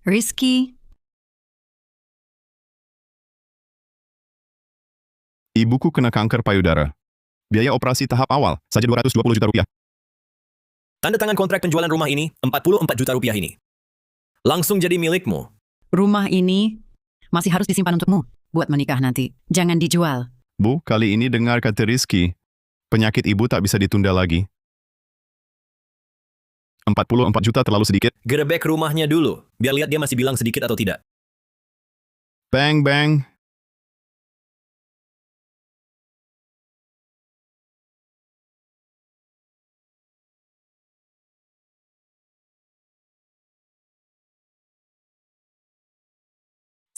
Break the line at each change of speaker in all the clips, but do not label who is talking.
Rizky,
Ibuku kena kanker payudara. Biaya operasi tahap awal saja 220 juta rupiah.
Tanda tangan kontrak penjualan rumah ini, 44 juta rupiah ini. Langsung jadi milikmu.
rumah ini masih harus disimpan untukmu buat menikah nanti. Jangan dijual.
Bu, kali ini dengar kata Rizky, penyakit ibu tak bisa ditunda lagi. 44 juta terlalu sedikit.
Gerebek rumahnya dulu, biar lihat dia masih bilang sedikit atau tidak.
Bang, bang.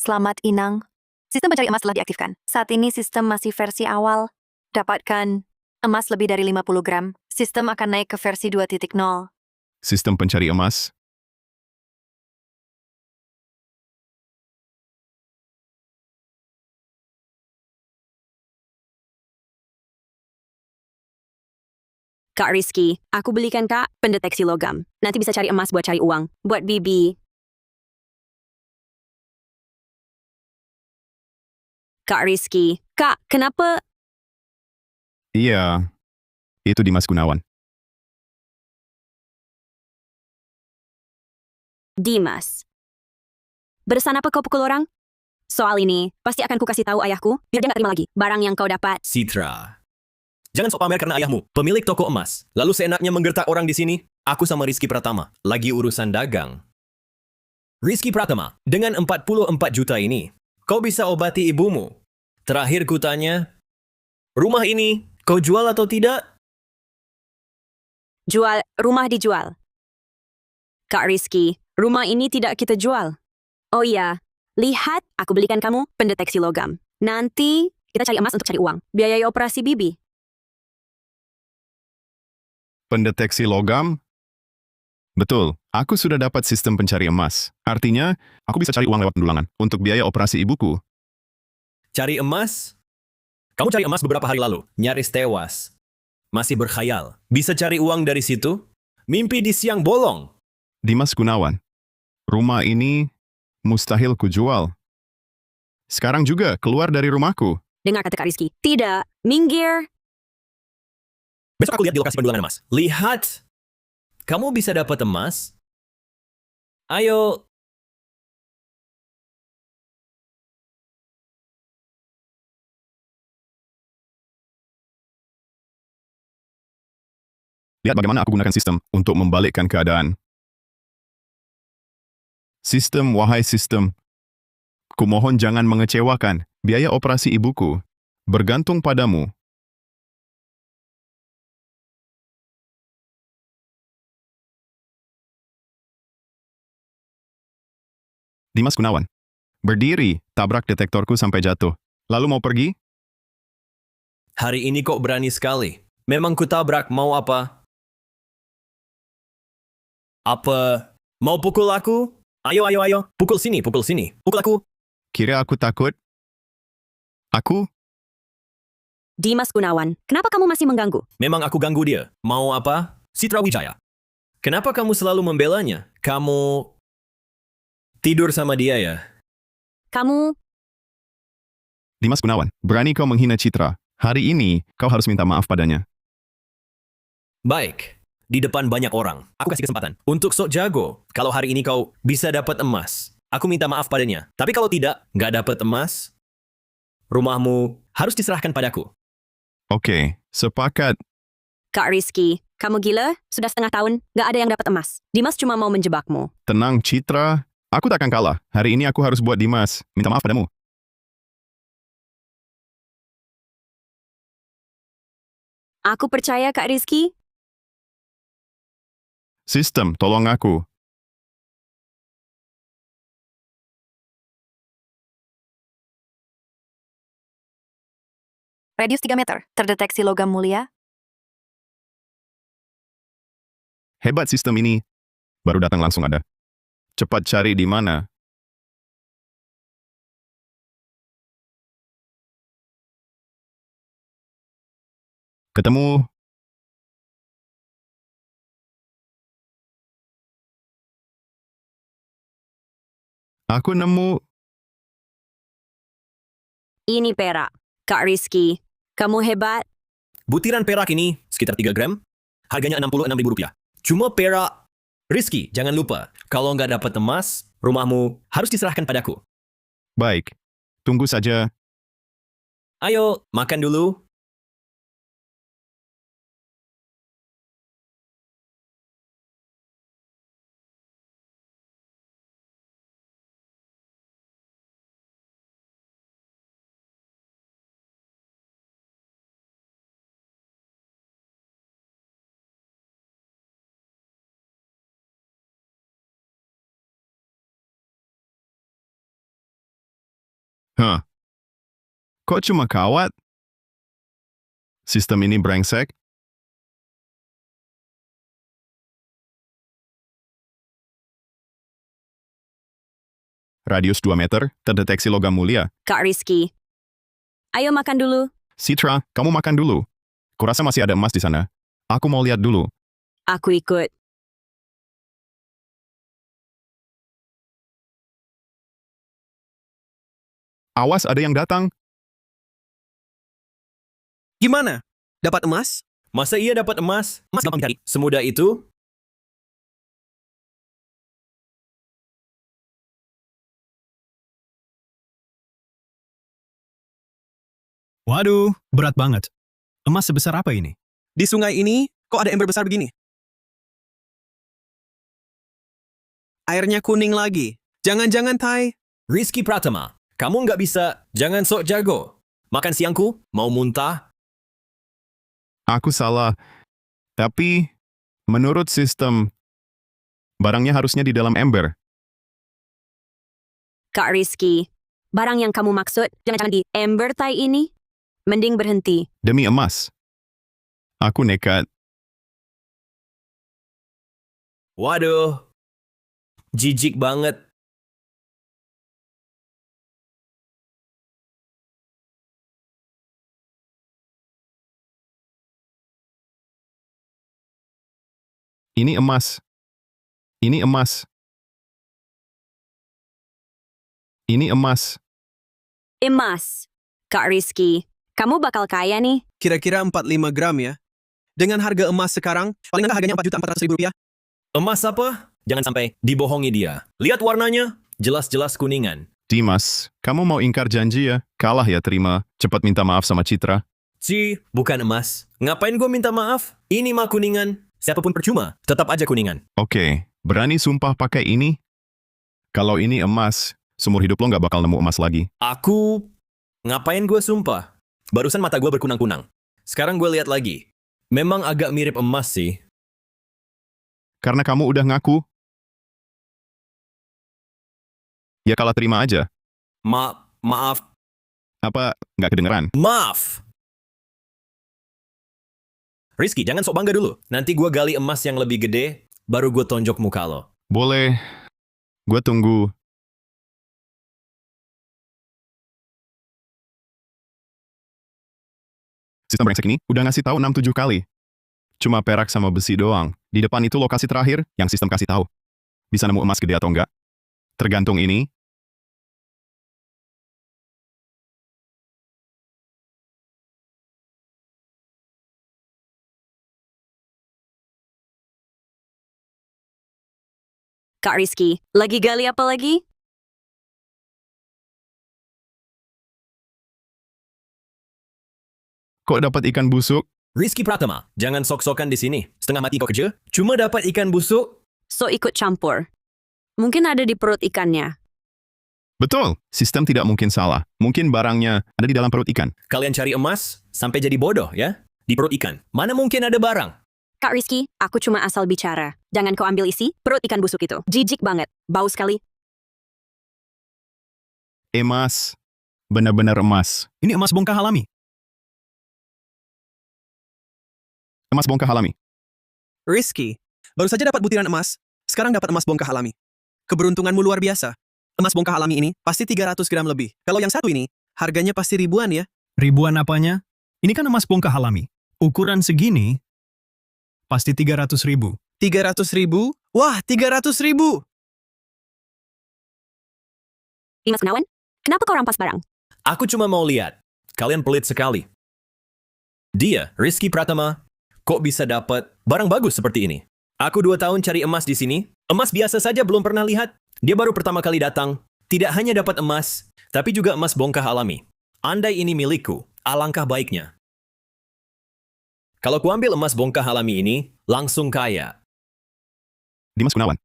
Selamat Inang. Sistem pencari emas telah diaktifkan. Saat ini sistem masih versi awal. Dapatkan emas lebih dari 50 gram. Sistem akan naik ke versi 2.0.
Sistem pencari emas.
Kak Rizky, aku belikan Kak pendeteksi logam. Nanti bisa cari emas buat cari uang. Buat Bibi. Kak Rizky, Kak, kenapa?
Iya, itu Dimas Gunawan.
Dimas. Beresan apa kau pukul orang? Soal ini, pasti akan ku kasih tahu ayahku, biar dia nggak terima lagi barang yang kau dapat.
Citra. Jangan sok pamer karena ayahmu, pemilik toko emas. Lalu seenaknya menggertak orang di sini. Aku sama Rizky Pratama, lagi urusan dagang. Rizky Pratama, dengan 44 juta ini, kau bisa obati ibumu. Terakhir ku tanya, rumah ini kau jual atau tidak?
Jual, rumah dijual. Kak Rizky, rumah ini tidak kita jual. Oh iya, lihat, aku belikan kamu pendeteksi logam. Nanti kita cari emas untuk cari uang. Biaya operasi Bibi.
Pendeteksi logam? Betul, aku sudah dapat sistem pencari emas. Artinya, aku bisa cari uang lewat pendulangan untuk biaya operasi ibuku.
Cari emas? Kamu cari emas beberapa hari lalu, nyaris tewas. Masih berkhayal, bisa cari uang dari situ? Mimpi di siang bolong.
Dimas Gunawan, rumah ini mustahil kujual. Sekarang juga keluar dari rumahku.
Dengar kata Kak Rizky. Tidak, minggir.
Besok aku lihat di lokasi pendulangan emas. Lihat! Kamu bisa dapat emas? Ayo.
Lihat bagaimana aku gunakan sistem untuk membalikkan keadaan. Sistem, wahai sistem. Kumohon jangan mengecewakan. Biaya operasi ibuku bergantung padamu. Dimas Gunawan. Berdiri, tabrak detektorku sampai jatuh. Lalu mau pergi?
Hari ini kok berani sekali. Memang ku tabrak, mau apa? Apa? Mau pukul aku? Ayo, ayo, ayo. Pukul sini, pukul sini. Pukul aku.
Kira aku takut? Aku?
Dimas Gunawan, kenapa kamu masih mengganggu?
Memang aku ganggu dia. Mau apa? Citra Wijaya. Kenapa kamu selalu membelanya? Kamu tidur sama dia ya?
Kamu,
Dimas Gunawan, berani kau menghina Citra. Hari ini, kau harus minta maaf padanya.
Baik. Di depan banyak orang. Aku kasih kesempatan. Untuk sok jago. Kalau hari ini kau bisa dapat emas, aku minta maaf padanya. Tapi kalau tidak, nggak dapat emas, rumahmu harus diserahkan padaku.
Oke, sepakat.
Kak Rizky, kamu gila? Sudah setengah tahun, gak ada yang dapat emas. Dimas cuma mau menjebakmu.
Tenang, Citra. Aku takkan kalah. Hari ini aku harus buat Dimas minta maaf padamu.
Aku percaya Kak Rizky.
Sistem, tolong aku.
Radius 3 meter. Terdeteksi logam mulia.
Hebat sistem ini. Baru datang langsung ada. Cepat cari di mana. Ketemu. Aku nemu...
Ini perak. Kak Rizky, kamu hebat.
Butiran perak ini sekitar 3 gram. Harganya Rp66.000. Cuma perak. Rizky, jangan lupa. Kalau nggak dapat emas, rumahmu harus diserahkan padaku.
Baik, tunggu saja.
Ayo, makan dulu.
Hah? Kok cuma kawat? Sistem ini brengsek? Radius 2 meter, terdeteksi logam mulia.
Kak Rizky, ayo makan dulu.
Citra, kamu makan dulu. Kurasa masih ada emas di sana. Aku mau lihat dulu.
Aku ikut.
Awas, ada yang datang.
Gimana? Dapat emas?
Masa ia dapat emas? Emas gampang dicari. Semudah itu?
Waduh, berat banget. Emas sebesar apa ini?
Di sungai ini, kok ada ember besar begini? Airnya kuning lagi. Jangan-jangan, Tai.
Rizky Pratama, kamu nggak bisa. Jangan sok jago. Makan siangku? Mau muntah?
Aku salah. Tapi, menurut sistem, barangnya harusnya di dalam ember.
Kak Rizky, barang yang kamu maksud jangan-jangan di ember tai ini? Mending berhenti.
Demi emas. Aku nekat.
Waduh. Jijik banget.
Ini emas. Ini emas. Ini emas.
Emas. Kak Rizky, kamu bakal kaya nih.
Kira-kira 45 gram ya. Dengan harga emas sekarang, paling nggak harganya Rp4.400.000.
Emas apa? Jangan sampai dibohongi dia. Lihat warnanya. Jelas-jelas kuningan.
Dimas, kamu mau ingkar janji ya? Kalah ya terima. Cepat minta maaf sama Citra.
Bukan emas. Ngapain gue minta maaf? Ini mah kuningan. Siapapun percuma. Tetap aja kuningan.
Oke, berani sumpah pakai ini? Kalau ini emas, seumur hidup lo nggak bakal nemu emas lagi.
Aku... Ngapain gue sumpah? Barusan mata gue berkunang-kunang. Sekarang gue lihat lagi. Memang agak mirip emas sih.
Karena kamu udah ngaku. Ya kalah terima aja.
Maaf.
Apa nggak kedengeran?
Maaf! Rizky, jangan sok bangga dulu. Nanti gue gali emas yang lebih gede, baru gue tonjok muka lo.
Boleh. Gue tunggu. Sistem brengsek ini udah ngasih tahu 6-7 kali. Cuma perak sama besi doang. Di depan itu lokasi terakhir yang sistem kasih tahu. Bisa nemu emas gede atau enggak? Tergantung ini.
Kak Rizky, lagi gali apa lagi?
Kok dapat ikan busuk?
Rizky Pratama, jangan sok-sokan di sini. Setengah mati kok kerja. Cuma dapat ikan busuk.
So ikut campur. Mungkin ada di perut ikannya.
Betul, sistem tidak mungkin salah. Mungkin barangnya ada di dalam perut ikan.
Kalian cari emas, sampai jadi bodoh ya? Di perut ikan. Mana mungkin ada barang?
Kak Rizky, aku cuma asal bicara. Jangan kau ambil isi perut ikan busuk itu. Jijik banget. Bau sekali.
Emas. Benar-benar emas.
Ini emas bongkah alami.
Emas bongkah alami.
Rizky, baru saja dapat butiran emas, sekarang dapat emas bongkah alami. Keberuntunganmu luar biasa. Emas bongkah alami ini pasti 300 gram lebih. Kalau yang satu ini, harganya pasti ribuan ya.
Ribuan apanya? Ini kan emas bongkah alami. Ukuran segini, pasti 300.000.
300.000? Wah, 300.000!
Dimas Gunawan, kenapa kau rampas barang?
Aku cuma mau lihat. Kalian pelit sekali. Dia, Rizky Pratama, kok bisa dapat barang bagus seperti ini? Aku 2 tahun cari emas di sini. Emas biasa saja belum pernah lihat. Dia baru pertama kali datang. Tidak hanya dapat emas, tapi juga emas bongkah alami. Andai ini milikku, alangkah baiknya. Kalau kuambil emas bongkah alami ini, langsung kaya.
Dimas Gunawan,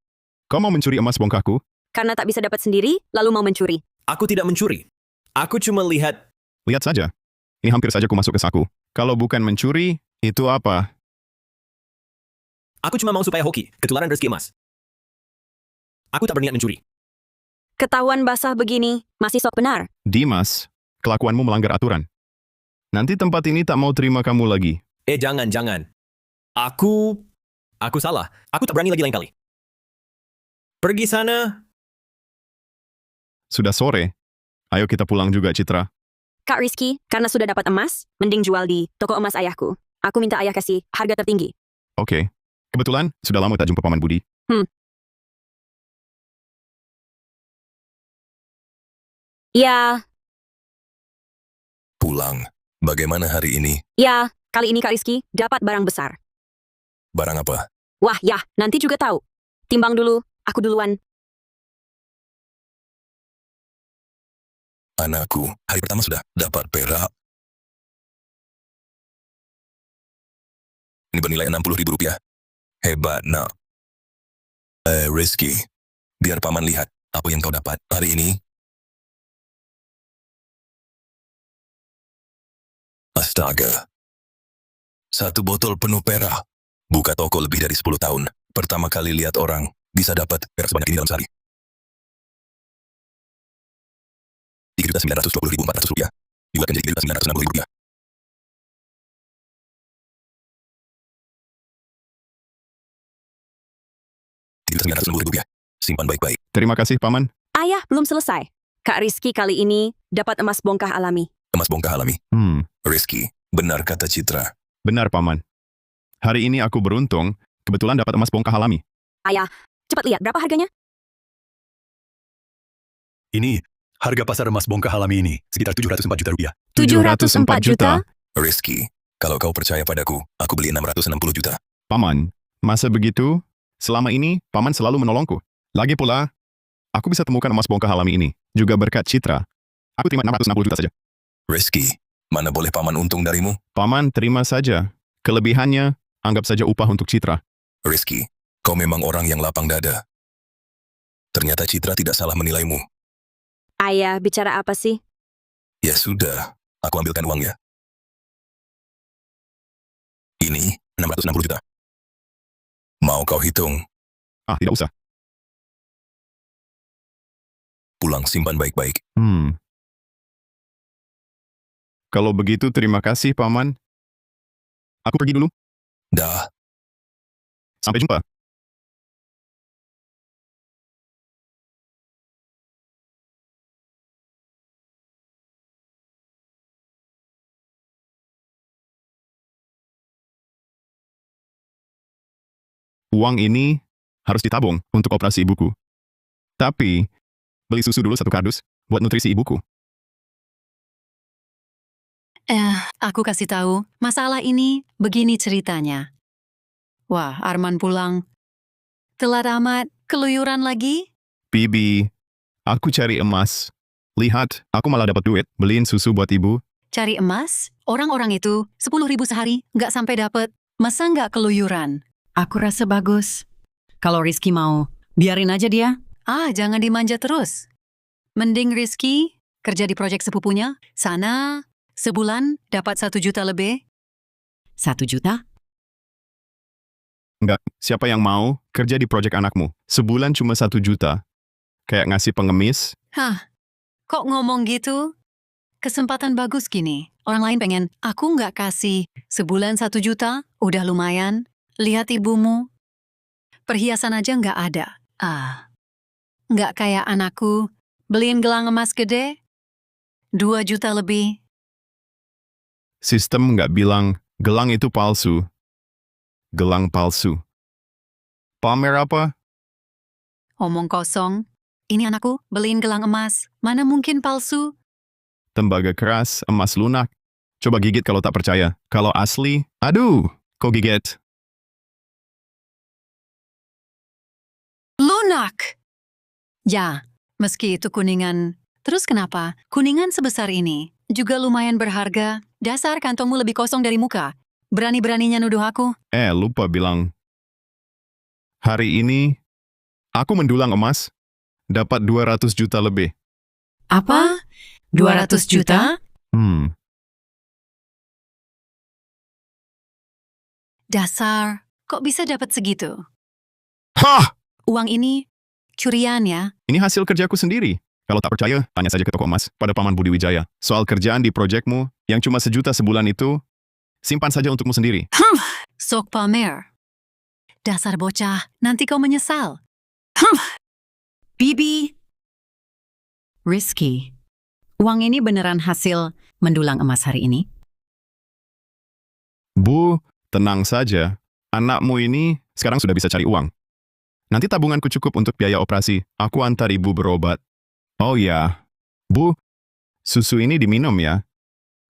kau mau mencuri emas bongkahku?
Karena tak bisa dapat sendiri, lalu mau mencuri.
Aku tidak mencuri. Aku cuma lihat.
Lihat saja. Ini hampir saja ku masuk ke saku. Kalau bukan mencuri, itu apa?
Aku cuma mau supaya hoki, ketularan rezeki emas. Aku tak berniat mencuri.
Ketahuan basah begini, masih sok benar.
Dimas, kelakuanmu melanggar aturan. Nanti tempat ini tak mau terima kamu lagi.
Jangan. Aku salah. Aku tak berani lagi lain kali. Pergi sana.
Sudah sore. Ayo kita pulang juga, Citra.
Kak Rizky, karena sudah dapat emas, mending jual di toko emas ayahku. Aku minta ayah kasih harga tertinggi.
Oke. Kebetulan, sudah lama tak jumpa Paman Budi.
Ya,
Pulang. Bagaimana hari ini?
ya, kali ini Kak Rizky dapat barang besar.
Barang apa?
Wah, ya, nanti juga tahu. Timbang dulu, aku duluan.
Anakku, hari pertama sudah dapat perak. Ini bernilai Rp60.000. Hebat, nak. Rizky, biar paman lihat apa yang kau dapat hari ini. Astaga. 1 botol penuh perak. Buka toko lebih dari 10 tahun. Pertama kali lihat orang bisa dapat perak sebanyak ini dalam sehari. Rp3.920.400. Dibuatkan jadi Rp960.000. Rp960.000. Simpan baik-baik.
Terima kasih, Paman.
Ayah, belum selesai. Kak Rizky kali ini dapat emas bongkah alami.
Emas bongkah alami. Rizky, benar kata Citra.
Benar, Paman. Hari ini aku beruntung, kebetulan dapat emas bongkah alami.
Ayah, cepat lihat berapa harganya?
Ini, harga pasar emas bongkah alami ini, sekitar Rp704 juta.
704 juta?
Rizky, kalau kau percaya padaku, aku beli 660 juta.
Paman, masa begitu? Selama ini, Paman selalu menolongku. Lagi pula, aku bisa temukan emas bongkah alami ini. Juga berkat Citra. Aku terima 660 juta saja.
Rizky, mana boleh paman untung darimu?
Paman, terima saja. Kelebihannya, anggap saja upah untuk Citra.
Rizky, kau memang orang yang lapang dada. Ternyata Citra tidak salah menilaimu.
Ayah, bicara apa sih?
Ya sudah, aku ambilkan uangnya. Ini 660 juta. Mau kau hitung?
Tidak usah.
Pulang simpan baik-baik.
Kalau begitu, terima kasih, Paman. Aku pergi dulu.
Dah.
Sampai jumpa. Uang ini harus ditabung untuk operasi ibuku. Tapi, beli susu dulu 1 kardus buat nutrisi ibuku.
Aku kasih tahu, masalah ini begini ceritanya. Wah, Arman pulang. Telat amat, keluyuran lagi?
Bibi, aku cari emas. Lihat, aku malah dapat duit beliin susu buat ibu.
Cari emas? Orang-orang itu 10.000 sehari, nggak sampai dapet. Masa nggak keluyuran? Aku rasa bagus. Kalau Rizky mau, biarin aja dia. Jangan dimanja terus. Mending Rizky kerja di proyek sepupunya. Sana, sebulan dapat 1 juta lebih. 1 juta?
Enggak, siapa yang mau kerja di proyek anakmu? Sebulan cuma 1 juta. Kayak ngasih pengemis.
Kok ngomong gitu? Kesempatan bagus gini. Orang lain pengen, aku nggak kasih. Sebulan 1 juta, udah lumayan. Lihat ibumu. Perhiasan aja nggak ada. Nggak kayak anakku. Beliin gelang emas gede. 2 juta lebih.
Sistem nggak bilang gelang itu palsu. Gelang palsu. Pamer apa?
Omong kosong. Ini anakku, beliin gelang emas. Mana mungkin palsu?
Tembaga keras, emas lunak. Coba gigit kalau tak percaya. Kalau asli, aduh, kok gigit?
Lunak! Ya, meski itu kuningan. Terus kenapa? Kuningan sebesar ini juga lumayan berharga. Dasar kantongmu lebih kosong dari muka. Berani-beraninya nuduh aku.
Lupa bilang. Hari ini, aku mendulang emas, dapat 200 juta lebih.
Apa? 200 juta? Dasar, kok bisa dapat segitu?
Hah!
Uang ini curian ya?
Ini hasil kerjaku sendiri. Kalau tak percaya, tanya saja ke toko emas pada Paman Budi Wijaya. Soal kerjaan di proyekmu yang cuma 1 juta sebulan itu, simpan saja untukmu sendiri.
Sok pamer. Dasar bocah, nanti kau menyesal. Bibi. Rizky, uang ini beneran hasil mendulang emas hari ini?
Bu, tenang saja. Anakmu ini sekarang sudah bisa cari uang. Nanti tabunganku cukup untuk biaya operasi. Aku antar ibu berobat. Oh ya, Bu, susu ini diminum ya.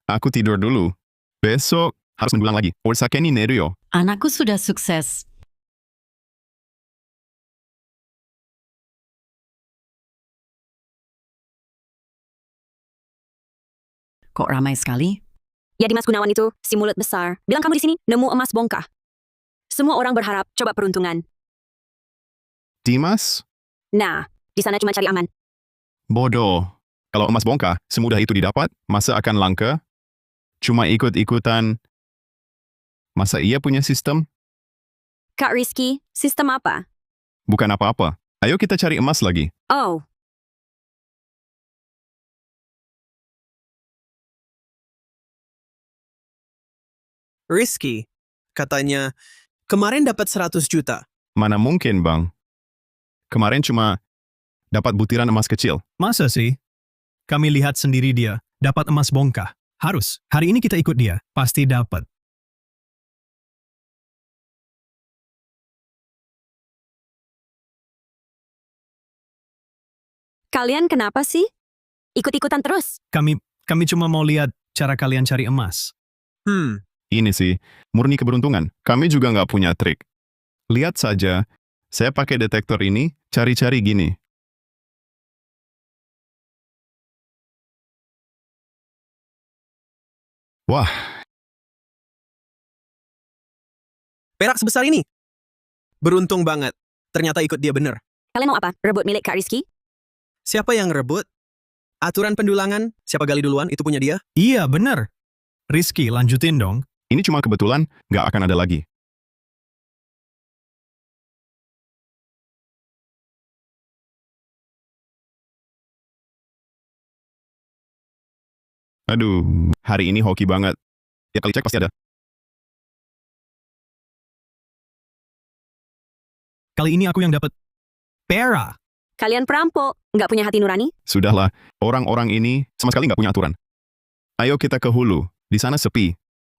Aku tidur dulu. Besok harus mendulang lagi. Osake ni neru yo.
Anakku sudah sukses. Kok ramai sekali?
Ya Dimas Gunawan itu, si mulut besar. Bilang kamu di sini nemu emas bongkah. Semua orang berharap coba peruntungan.
Dimas?
Nah, di sana cuma cari aman.
Bodoh. Kalau emas bongkah semudah itu didapat, masa akan langka? Cuma ikut-ikutan. Masa ia punya sistem?
Kak Rizky, sistem apa?
Bukan apa-apa. Ayo kita cari emas lagi.
Oh,
Rizky, katanya kemarin dapat 100 juta.
Mana mungkin, Bang? Kemarin cuma dapat butiran emas kecil.
Masa sih? Kami lihat sendiri dia dapat emas bongkah. Harus. Hari ini kita ikut dia. Pasti dapat.
kalian kenapa sih? Ikut-ikutan terus.
Kami cuma mau lihat cara kalian cari emas.
Ini sih, murni keberuntungan. Kami juga nggak punya trik. Lihat saja, saya pakai detektor ini, cari-cari gini. Wah,
Perak sebesar ini. Beruntung banget. Ternyata ikut dia bener.
Kalian mau apa? Rebut milik Kak Rizky?
Siapa yang rebut? Aturan pendulangan, siapa gali duluan, itu punya dia.
Iya, benar. Rizky, lanjutin dong.
ini cuma kebetulan, nggak akan ada lagi. Aduh, hari ini hoki banget. Ya kali cek pasti ada.
Kali ini aku yang dapat Pera.
Kalian perampok, nggak punya hati nurani?
Sudahlah, orang-orang ini sama sekali nggak punya aturan. Ayo kita ke hulu, di sana sepi.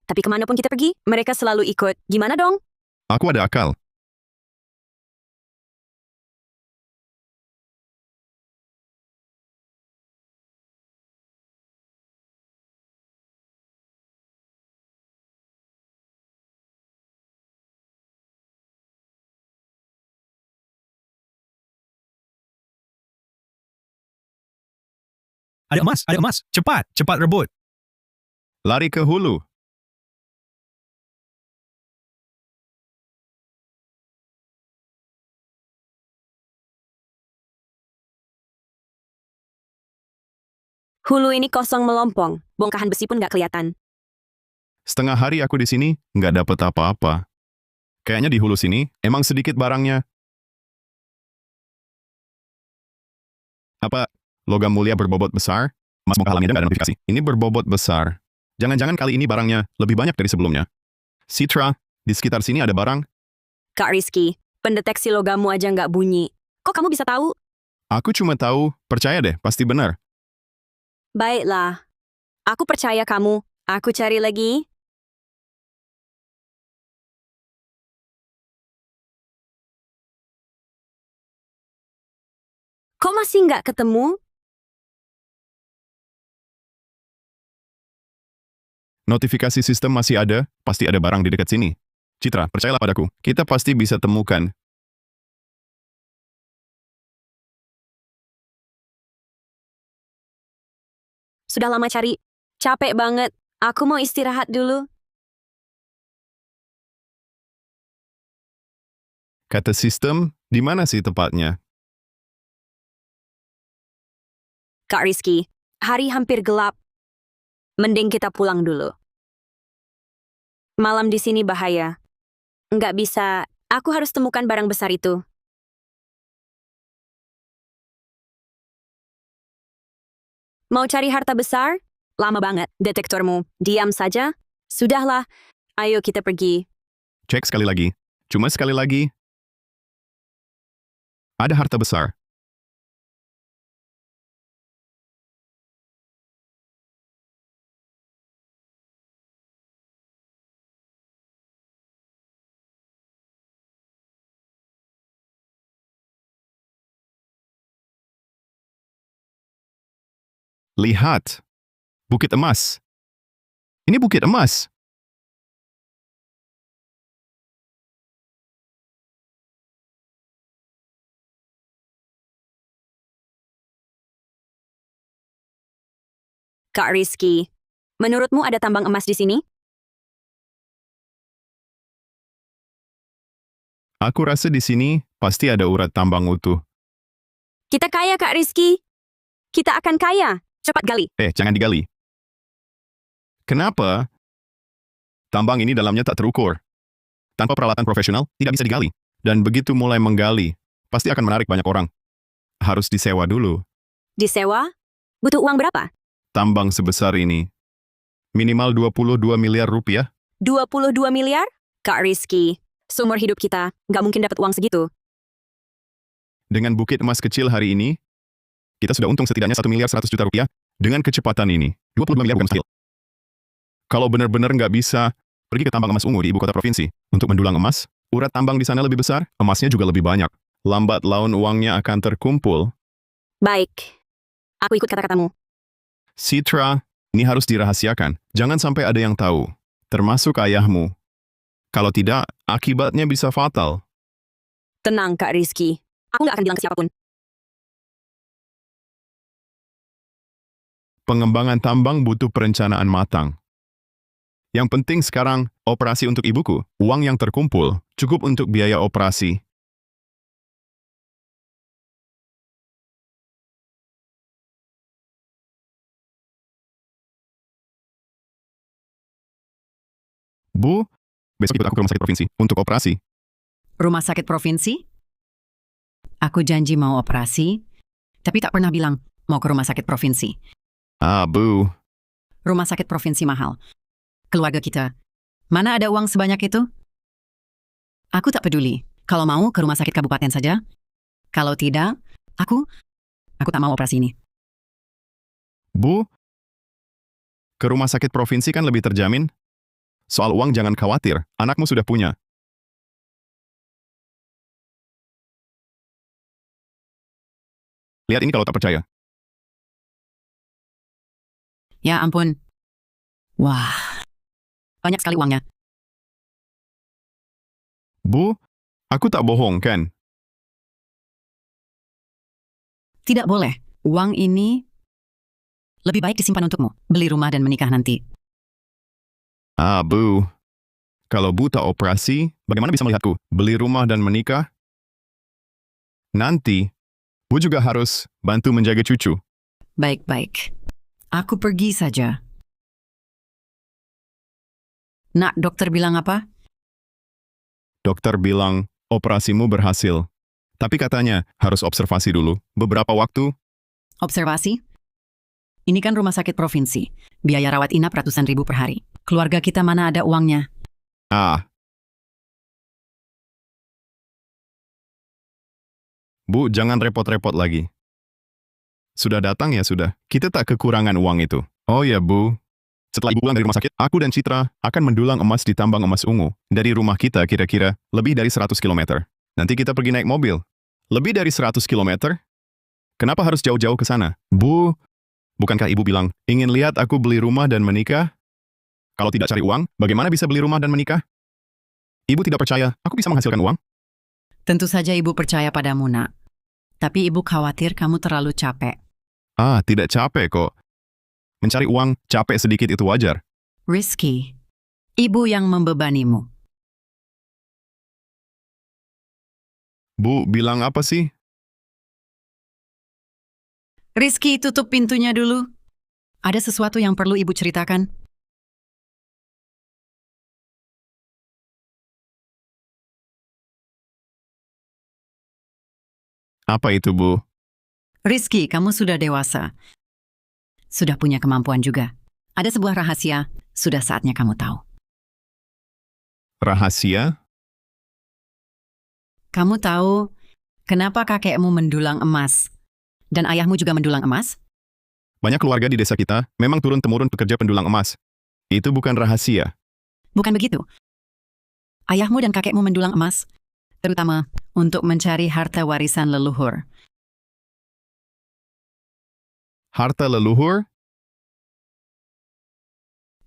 Tapi kemanapun kita pergi, mereka selalu ikut. Gimana dong?
Aku ada akal.
Ada emas. Cepat rebut.
Lari ke hulu.
Hulu ini kosong melompong, bongkahan besi pun nggak kelihatan.
Setengah hari aku di sini, nggak dapet apa-apa. Kayaknya di hulu sini, emang sedikit barangnya. Apa, logam mulia berbobot besar? Emas bongkah alami nggak ada notifikasi. Ini berbobot besar. Jangan-jangan kali ini barangnya lebih banyak dari sebelumnya. Citra, di sekitar sini ada barang.
Kak Rizky, pendeteksi logammu aja nggak bunyi. Kok kamu bisa tahu?
Aku cuma tahu, percaya deh, pasti benar.
Baiklah. Aku percaya kamu. Aku cari lagi. Kok Kok masih nggak ketemu?
Notifikasi sistem masih ada, pasti ada barang di dekat sini. Citra, percayalah padaku, kita pasti bisa temukan.
Sudah lama cari. Capek banget. Aku mau istirahat dulu.
Kata sistem, di mana sih tepatnya?
Kak Rizky, hari hampir gelap. Mending kita pulang dulu. Malam di sini bahaya. Nggak bisa, aku harus temukan barang besar itu. Mau cari harta besar? Lama banget, detektormu. Diam saja. Sudahlah, ayo kita pergi.
Cek sekali lagi. Cuma sekali lagi. Ada harta besar. Lihat. Bukit emas. Ini bukit emas.
Kak Rizky, menurutmu ada tambang emas di sini?
Aku rasa di sini pasti ada urat tambang utuh.
Kita kaya, Kak Rizky. Kita akan kaya. Cepat gali.
Jangan digali. Kenapa? Tambang ini dalamnya tak terukur. Tanpa peralatan profesional, tidak bisa digali. Dan begitu mulai menggali, pasti akan menarik banyak orang. Harus disewa dulu.
Disewa? Butuh uang berapa?
Tambang sebesar ini. Minimal 22 miliar rupiah.
22 miliar? Kak Rizky, seumur hidup kita, nggak mungkin dapat uang segitu.
Dengan bukit emas kecil hari ini, kita sudah untung setidaknya 1 miliar 100 juta rupiah. Dengan kecepatan ini, 22 miliar bukan mustahil. Kalau benar-benar nggak bisa, pergi ke tambang emas ungu di ibu kota provinsi. Untuk mendulang emas, urat tambang di sana lebih besar, emasnya juga lebih banyak. Lambat laun uangnya akan terkumpul.
Baik, aku ikut kata-katamu.
Citra, ini harus dirahasiakan. Jangan sampai ada yang tahu, termasuk ayahmu. Kalau tidak, akibatnya bisa fatal.
Tenang, Kak Rizky. Aku nggak akan bilang ke siapapun.
Pengembangan tambang butuh perencanaan matang. Yang penting sekarang, operasi untuk ibuku. Uang yang terkumpul, cukup untuk biaya operasi. Bu, besok ikut aku ke rumah sakit provinsi untuk operasi.
Rumah sakit provinsi? Aku janji mau operasi, tapi tak pernah bilang mau ke rumah sakit provinsi.
Bu.
Rumah sakit provinsi mahal. Keluarga kita, mana ada uang sebanyak itu? Aku tak peduli. Kalau mau ke rumah sakit kabupaten saja. Kalau tidak, aku tak mau operasi ini.
Bu, ke rumah sakit provinsi kan lebih terjamin. Soal uang jangan khawatir, anakmu sudah punya. Lihat ini kalau tak percaya.
Ya ampun. Wah, banyak sekali uangnya.
Bu, aku tak bohong kan?
Tidak boleh. Uang ini lebih baik disimpan untukmu. Beli rumah dan menikah nanti.
Bu. Kalau Bu tak operasi, bagaimana bisa melihatku? Beli rumah dan menikah? Nanti, Bu juga harus bantu menjaga cucu.
Baik-baik. Aku pergi saja. Nak, dokter bilang apa?
Dokter bilang, operasimu berhasil. Tapi katanya, harus observasi dulu. Beberapa waktu,
Observasi? Ini kan rumah sakit provinsi. Biaya rawat inap ratusan ribu per hari. Keluarga kita mana ada uangnya?
Bu, jangan repot-repot lagi. Sudah datang ya sudah. Kita tak kekurangan uang itu. Oh ya, Bu. Setelah Ibu pulang dari rumah sakit, aku dan Citra akan mendulang emas di tambang emas ungu. Dari rumah kita kira-kira lebih dari 100 km. Nanti kita pergi naik mobil. Lebih dari 100 km? Kenapa harus jauh-jauh ke sana? Bu, bukankah ibu bilang, ingin lihat aku beli rumah dan menikah? Kalau tidak cari uang, bagaimana bisa beli rumah dan menikah? Ibu tidak percaya, aku bisa menghasilkan uang?
Tentu saja ibu percaya padamu, nak. Tapi ibu khawatir kamu terlalu capek.
Ah, tidak capek kok. Mencari uang, capek sedikit itu wajar.
Rizky, ibu yang membebanimu.
Bu, bilang apa sih?
Rizky, tutup pintunya dulu. Ada sesuatu yang perlu ibu ceritakan.
Apa itu, Bu?
Rizky, kamu sudah dewasa. Sudah punya kemampuan juga. Ada sebuah rahasia, sudah saatnya kamu tahu.
Rahasia?
Kamu tahu kenapa kakekmu mendulang emas dan ayahmu juga mendulang emas?
Banyak keluarga di desa kita memang turun-temurun pekerja pendulang emas. Itu bukan rahasia.
Bukan begitu. Ayahmu dan kakekmu mendulang emas, terutama untuk mencari harta warisan leluhur.
Harta leluhur?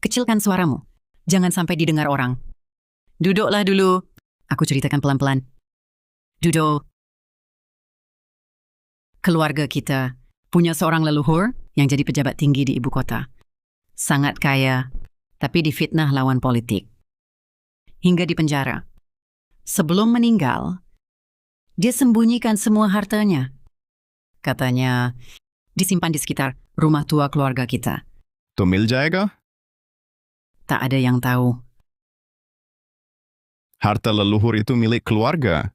Kecilkan suaramu. Jangan sampai didengar orang. Duduklah dulu. Aku ceritakan pelan-pelan. Duduk. Keluarga kita punya seorang leluhur yang jadi pejabat tinggi di ibu kota. Sangat kaya, tapi difitnah lawan politik. Hingga di penjara. Sebelum meninggal, dia sembunyikan semua hartanya. Katanya, disimpan di sekitar rumah tua keluarga kita.
Tumil jaga?
Tak ada yang tahu.
Harta leluhur itu milik keluarga.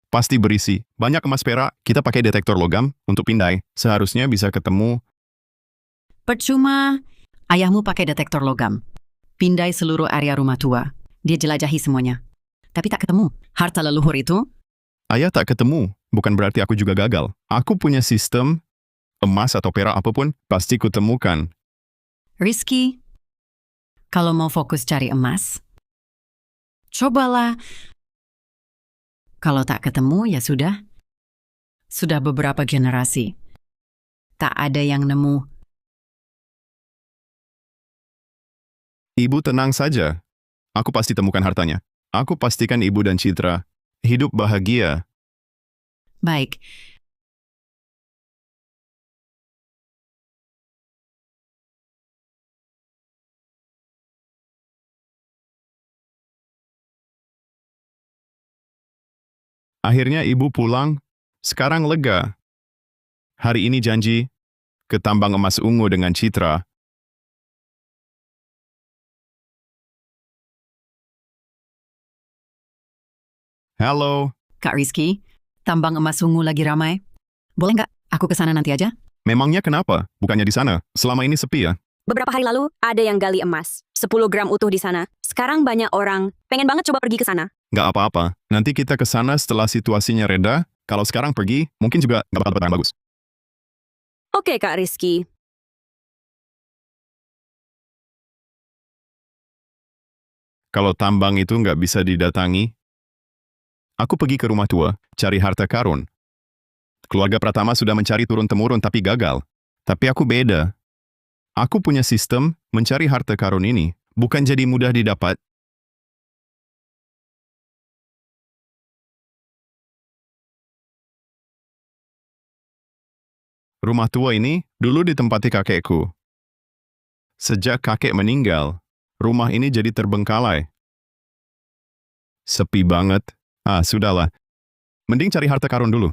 Pasti berisi banyak emas perak, kita pakai detektor logam untuk pindai. Seharusnya bisa ketemu.
Percuma, ayahmu pakai detektor logam. Pindai seluruh area rumah tua. Dia jelajahi semuanya. Tapi tak ketemu. Harta leluhur itu?
Ayah tak ketemu, bukan berarti aku juga gagal. Aku punya sistem, emas atau perak apapun, pasti kutemukan.
Rizky, kalau mau fokus cari emas, cobalah. Kalau tak ketemu, ya sudah. Sudah beberapa generasi. Tak ada yang nemu.
Ibu tenang saja. Aku pasti temukan hartanya. Aku pastikan ibu dan Citra hidup bahagia.
Baik.
Akhirnya ibu pulang, sekarang lega. Hari ini janji, ke tambang emas ungu dengan Citra. Halo,
Kak Rizky, tambang emas ungu lagi ramai. Boleh nggak aku ke sana nanti aja?
memangnya kenapa? Bukannya di sana, selama ini sepi ya?
Beberapa hari lalu, ada yang gali emas. 10 gram utuh di sana. Sekarang banyak orang pengen banget coba pergi ke sana.
Nggak apa-apa, nanti kita ke sana setelah situasinya reda. Kalau sekarang pergi, mungkin juga nggak bakal dapat yang bagus.
Oke, Kak Rizky.
Kalau tambang itu nggak bisa didatangi, aku pergi ke rumah tua, cari harta karun. Keluarga Pratama sudah mencari turun-temurun tapi gagal. Tapi aku beda. Aku punya sistem mencari harta karun ini, bukan jadi mudah didapat. Rumah tua ini dulu ditempati kakekku. Sejak kakek meninggal, rumah ini jadi terbengkalai. Sepi banget. Ah, sudahlah. Mending cari harta karun dulu.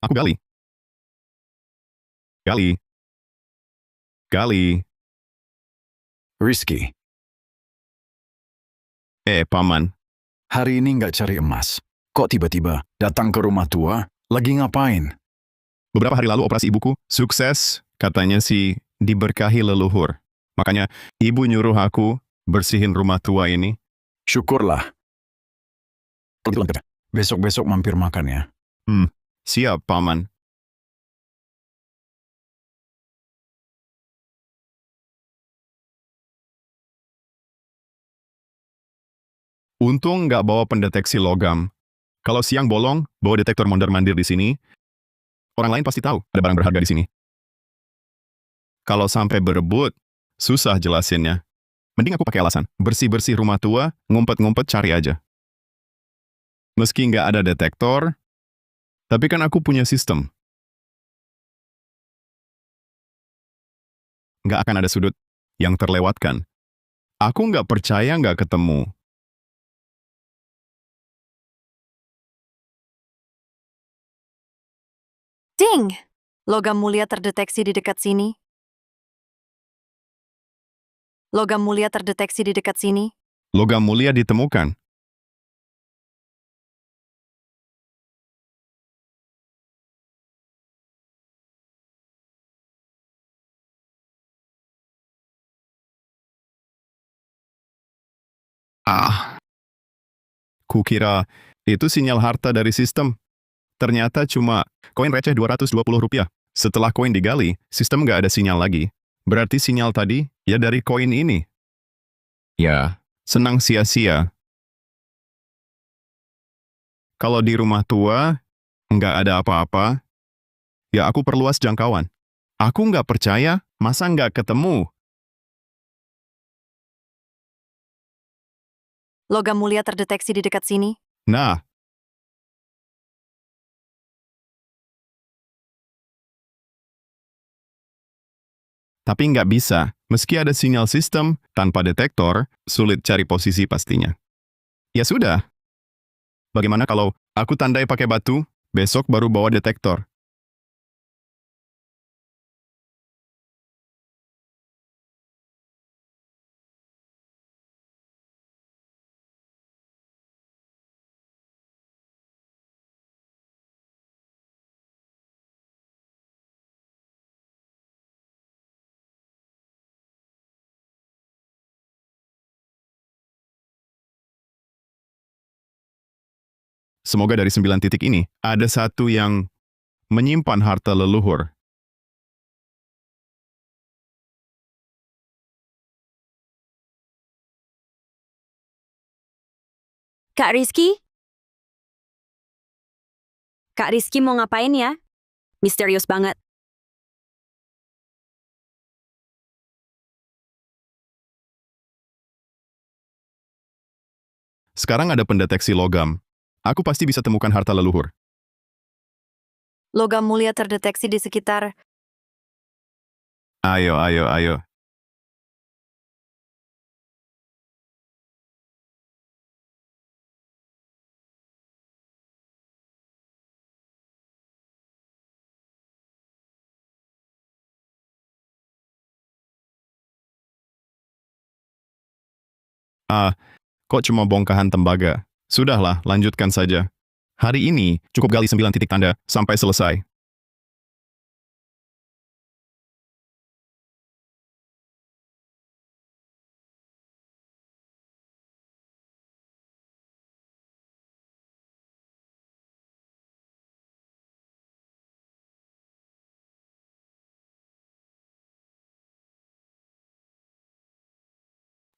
Aku gali. Gali. Gali.
Rizky,
Paman.
hari ini nggak cari emas. Kok tiba-tiba datang ke rumah tua? Lagi ngapain?
Beberapa hari lalu operasi ibuku sukses. Katanya sih diberkahi leluhur. Makanya ibu nyuruh aku bersihin rumah tua ini.
Syukurlah. Besok-besok mampir makan ya.
Siap, Paman. Untung nggak bawa pendeteksi logam. Kalau siang bolong, bawa detektor mondar-mandir di sini, orang lain pasti tahu ada barang berharga di sini. Kalau sampai berebut, susah jelasinnya. Mending aku pakai alasan, bersih-bersih rumah tua, ngumpet-ngumpet cari aja. Meski nggak ada detektor, tapi kan aku punya sistem. Nggak akan ada sudut yang terlewatkan. Aku nggak percaya nggak ketemu.
Ding! Logam mulia terdeteksi di dekat sini. Logam mulia terdeteksi di dekat sini.
Logam mulia ditemukan. Kukira itu sinyal harta dari sistem. Ternyata cuma koin receh Rp220. Setelah koin digali, sistem nggak ada sinyal lagi. Berarti sinyal tadi ya dari koin ini. Ya, senang sia-sia. Kalau di rumah tua, nggak ada apa-apa, ya aku perluas jangkauan. Aku nggak percaya, masa nggak ketemu?
Logam mulia terdeteksi di dekat sini.
Nah, tapi nggak bisa. Meski ada sinyal sistem, tanpa detektor, sulit cari posisi pastinya. Ya sudah. Bagaimana kalau aku tandai pakai batu, besok baru bawa detektor? Semoga dari 9 titik ini, ada satu yang menyimpan harta leluhur.
Kak Rizky? Kak Rizky mau ngapain ya? Misterius banget.
Sekarang ada pendeteksi logam. Aku pasti bisa temukan harta leluhur.
Logam mulia terdeteksi di sekitar.
Ayo, ayo, ayo. Kok cuma bongkahan tembaga? Sudahlah, lanjutkan saja. Hari ini, cukup gali 9 titik tanda sampai selesai.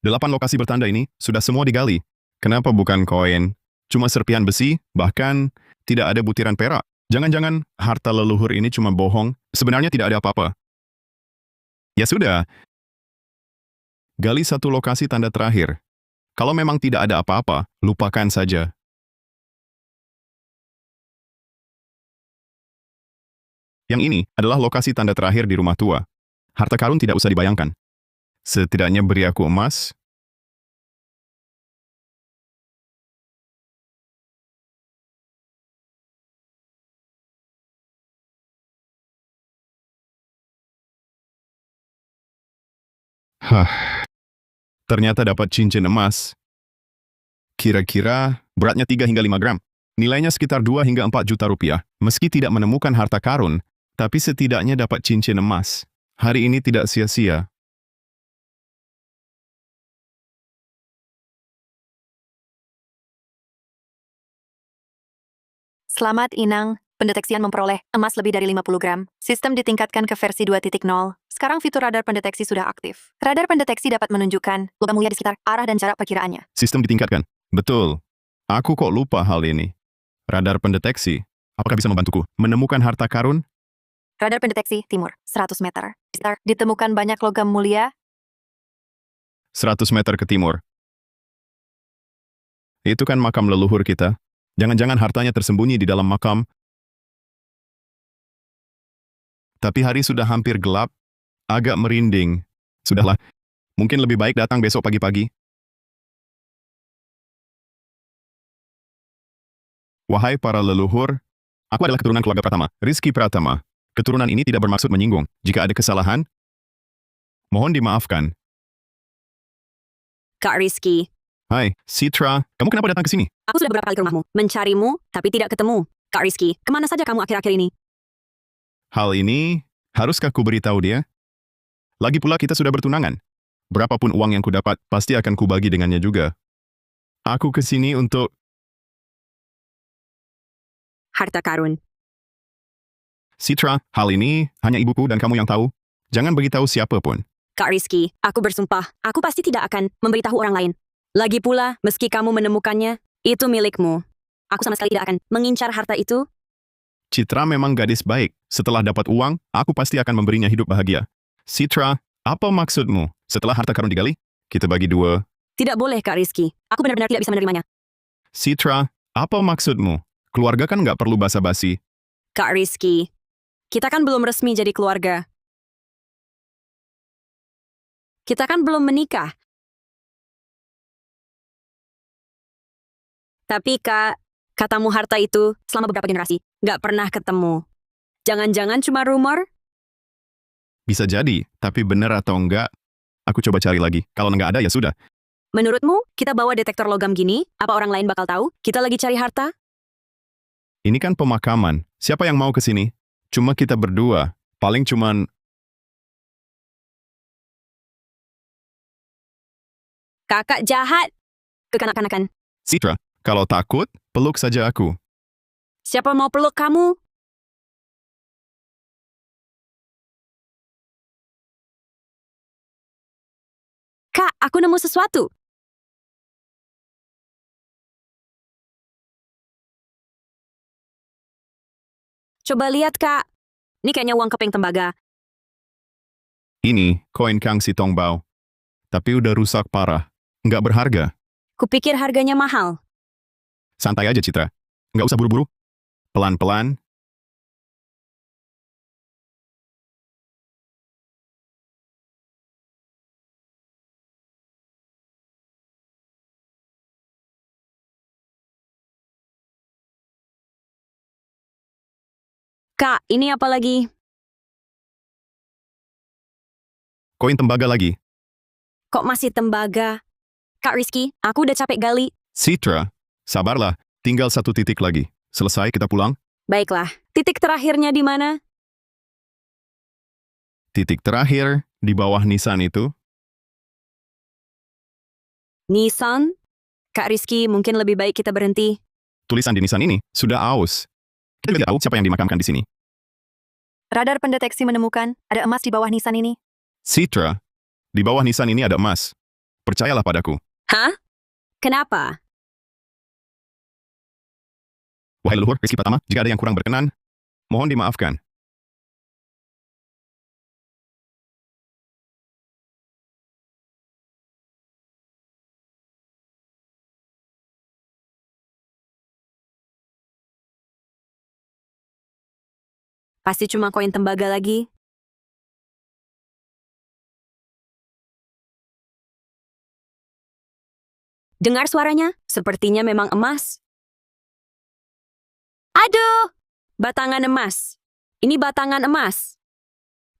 Delapan lokasi bertanda ini sudah semua digali. Kenapa bukan koin? Cuma serpihan besi, bahkan tidak ada butiran perak. Jangan-jangan harta leluhur ini cuma bohong, sebenarnya tidak ada apa-apa. Ya sudah, gali satu lokasi tanda terakhir. Kalau memang tidak ada apa-apa, lupakan saja. Yang ini adalah lokasi tanda terakhir di rumah tua. Harta karun tidak usah dibayangkan. Setidaknya beri aku emas. Ternyata dapat cincin emas. Kira-kira beratnya 3 hingga 5 gram. Nilainya sekitar 2 hingga 4 juta rupiah. Meski tidak menemukan harta karun, tapi setidaknya dapat cincin emas. Hari ini tidak sia-sia.
Selamat, Inang. Pendeteksian memperoleh emas lebih dari 50 gram. Sistem ditingkatkan ke versi 2.0. Sekarang fitur radar pendeteksi sudah aktif. Radar pendeteksi dapat menunjukkan logam mulia di sekitar arah dan jarak perkiraannya.
Sistem ditingkatkan. Betul. Aku kok lupa hal ini. Radar pendeteksi. Apakah bisa membantuku menemukan harta karun?
Radar pendeteksi timur, 100 meter. Ditemukan banyak logam mulia.
100 meter ke timur. Itu kan makam leluhur kita. Jangan-jangan hartanya tersembunyi di dalam makam. Tapi hari sudah hampir gelap, agak merinding. Sudahlah, mungkin lebih baik datang besok pagi-pagi. Wahai para leluhur, aku adalah keturunan keluarga Pratama, Rizky Pratama. Keturunan ini tidak bermaksud menyinggung. Jika ada kesalahan, mohon dimaafkan.
Kak Rizky,
Hai, Citra, kamu kenapa datang ke sini?
aku sudah beberapa kali ke rumahmu, mencarimu, tapi tidak ketemu. Kak Rizky, kemana saja kamu akhir-akhir ini?
Hal ini, haruskah ku beritahu dia? Lagi pula kita sudah bertunangan. Berapapun uang yang ku dapat, pasti akan ku bagi dengannya juga. Aku ke sini untuk...
Harta karun.
Citra, hal ini hanya ibuku dan kamu yang tahu. Jangan beritahu siapapun.
Kak Rizky, aku bersumpah, aku pasti tidak akan memberitahu orang lain. Lagi pula, meski kamu menemukannya, itu milikmu. Aku sama sekali tidak akan mengincar harta itu.
Citra memang gadis baik. Setelah dapat uang, aku pasti akan memberinya hidup bahagia. Citra, apa maksudmu? Setelah harta karun digali, kita bagi dua.
Tidak boleh, Kak Rizky. Aku benar-benar tidak bisa menerimanya.
Citra, apa maksudmu? Keluarga kan nggak perlu basa-basi.
Kak Rizky, kita kan belum resmi jadi keluarga. Kita kan belum menikah. Tapi Kak, katamu harta itu selama beberapa generasi nggak pernah ketemu. Jangan-jangan cuma rumor?
Bisa jadi, tapi benar atau enggak, aku coba cari lagi. Kalau nggak ada ya sudah.
Menurutmu, kita bawa detektor logam gini, apa orang lain bakal tahu kita lagi cari harta?
Ini kan pemakaman. Siapa yang mau ke sini? Cuma kita berdua. Paling cuman...
Kakak jahat. Kekanak-kanakan.
Citra, kalau takut, peluk saja aku.
Siapa mau peluk kamu? Kak, aku nemu sesuatu. Coba lihat, Kak. Ini kayaknya uang keping tembaga.
Ini, koin Kang Si Tongbao. Tapi udah rusak parah. Nggak berharga.
Kupikir harganya mahal.
Santai aja, Citra. Nggak usah buru-buru. Pelan-pelan.
Kak, ini apa lagi?
Koin tembaga lagi.
Kok masih tembaga? Kak Rizky, aku udah capek gali.
Citra, sabarlah. Tinggal 1 titik lagi. Selesai kita pulang.
Baiklah, titik terakhirnya di mana?
Titik terakhir, di bawah nisan itu.
Nissan? Kak Rizky, mungkin lebih baik kita berhenti.
Tulisan di nisan ini sudah aus. Kita tidak tahu siapa yang dimakamkan di sini.
Radar pendeteksi menemukan ada emas di bawah nisan ini.
Citra, di bawah nisan ini ada emas. Percayalah padaku.
Hah? Kenapa?
Wahai leluhur Rizky Pratama, jika ada yang kurang berkenan, mohon dimaafkan.
Pasti cuma koin tembaga lagi. Dengar suaranya? Sepertinya memang emas. Aduh! Batangan emas. Ini batangan emas.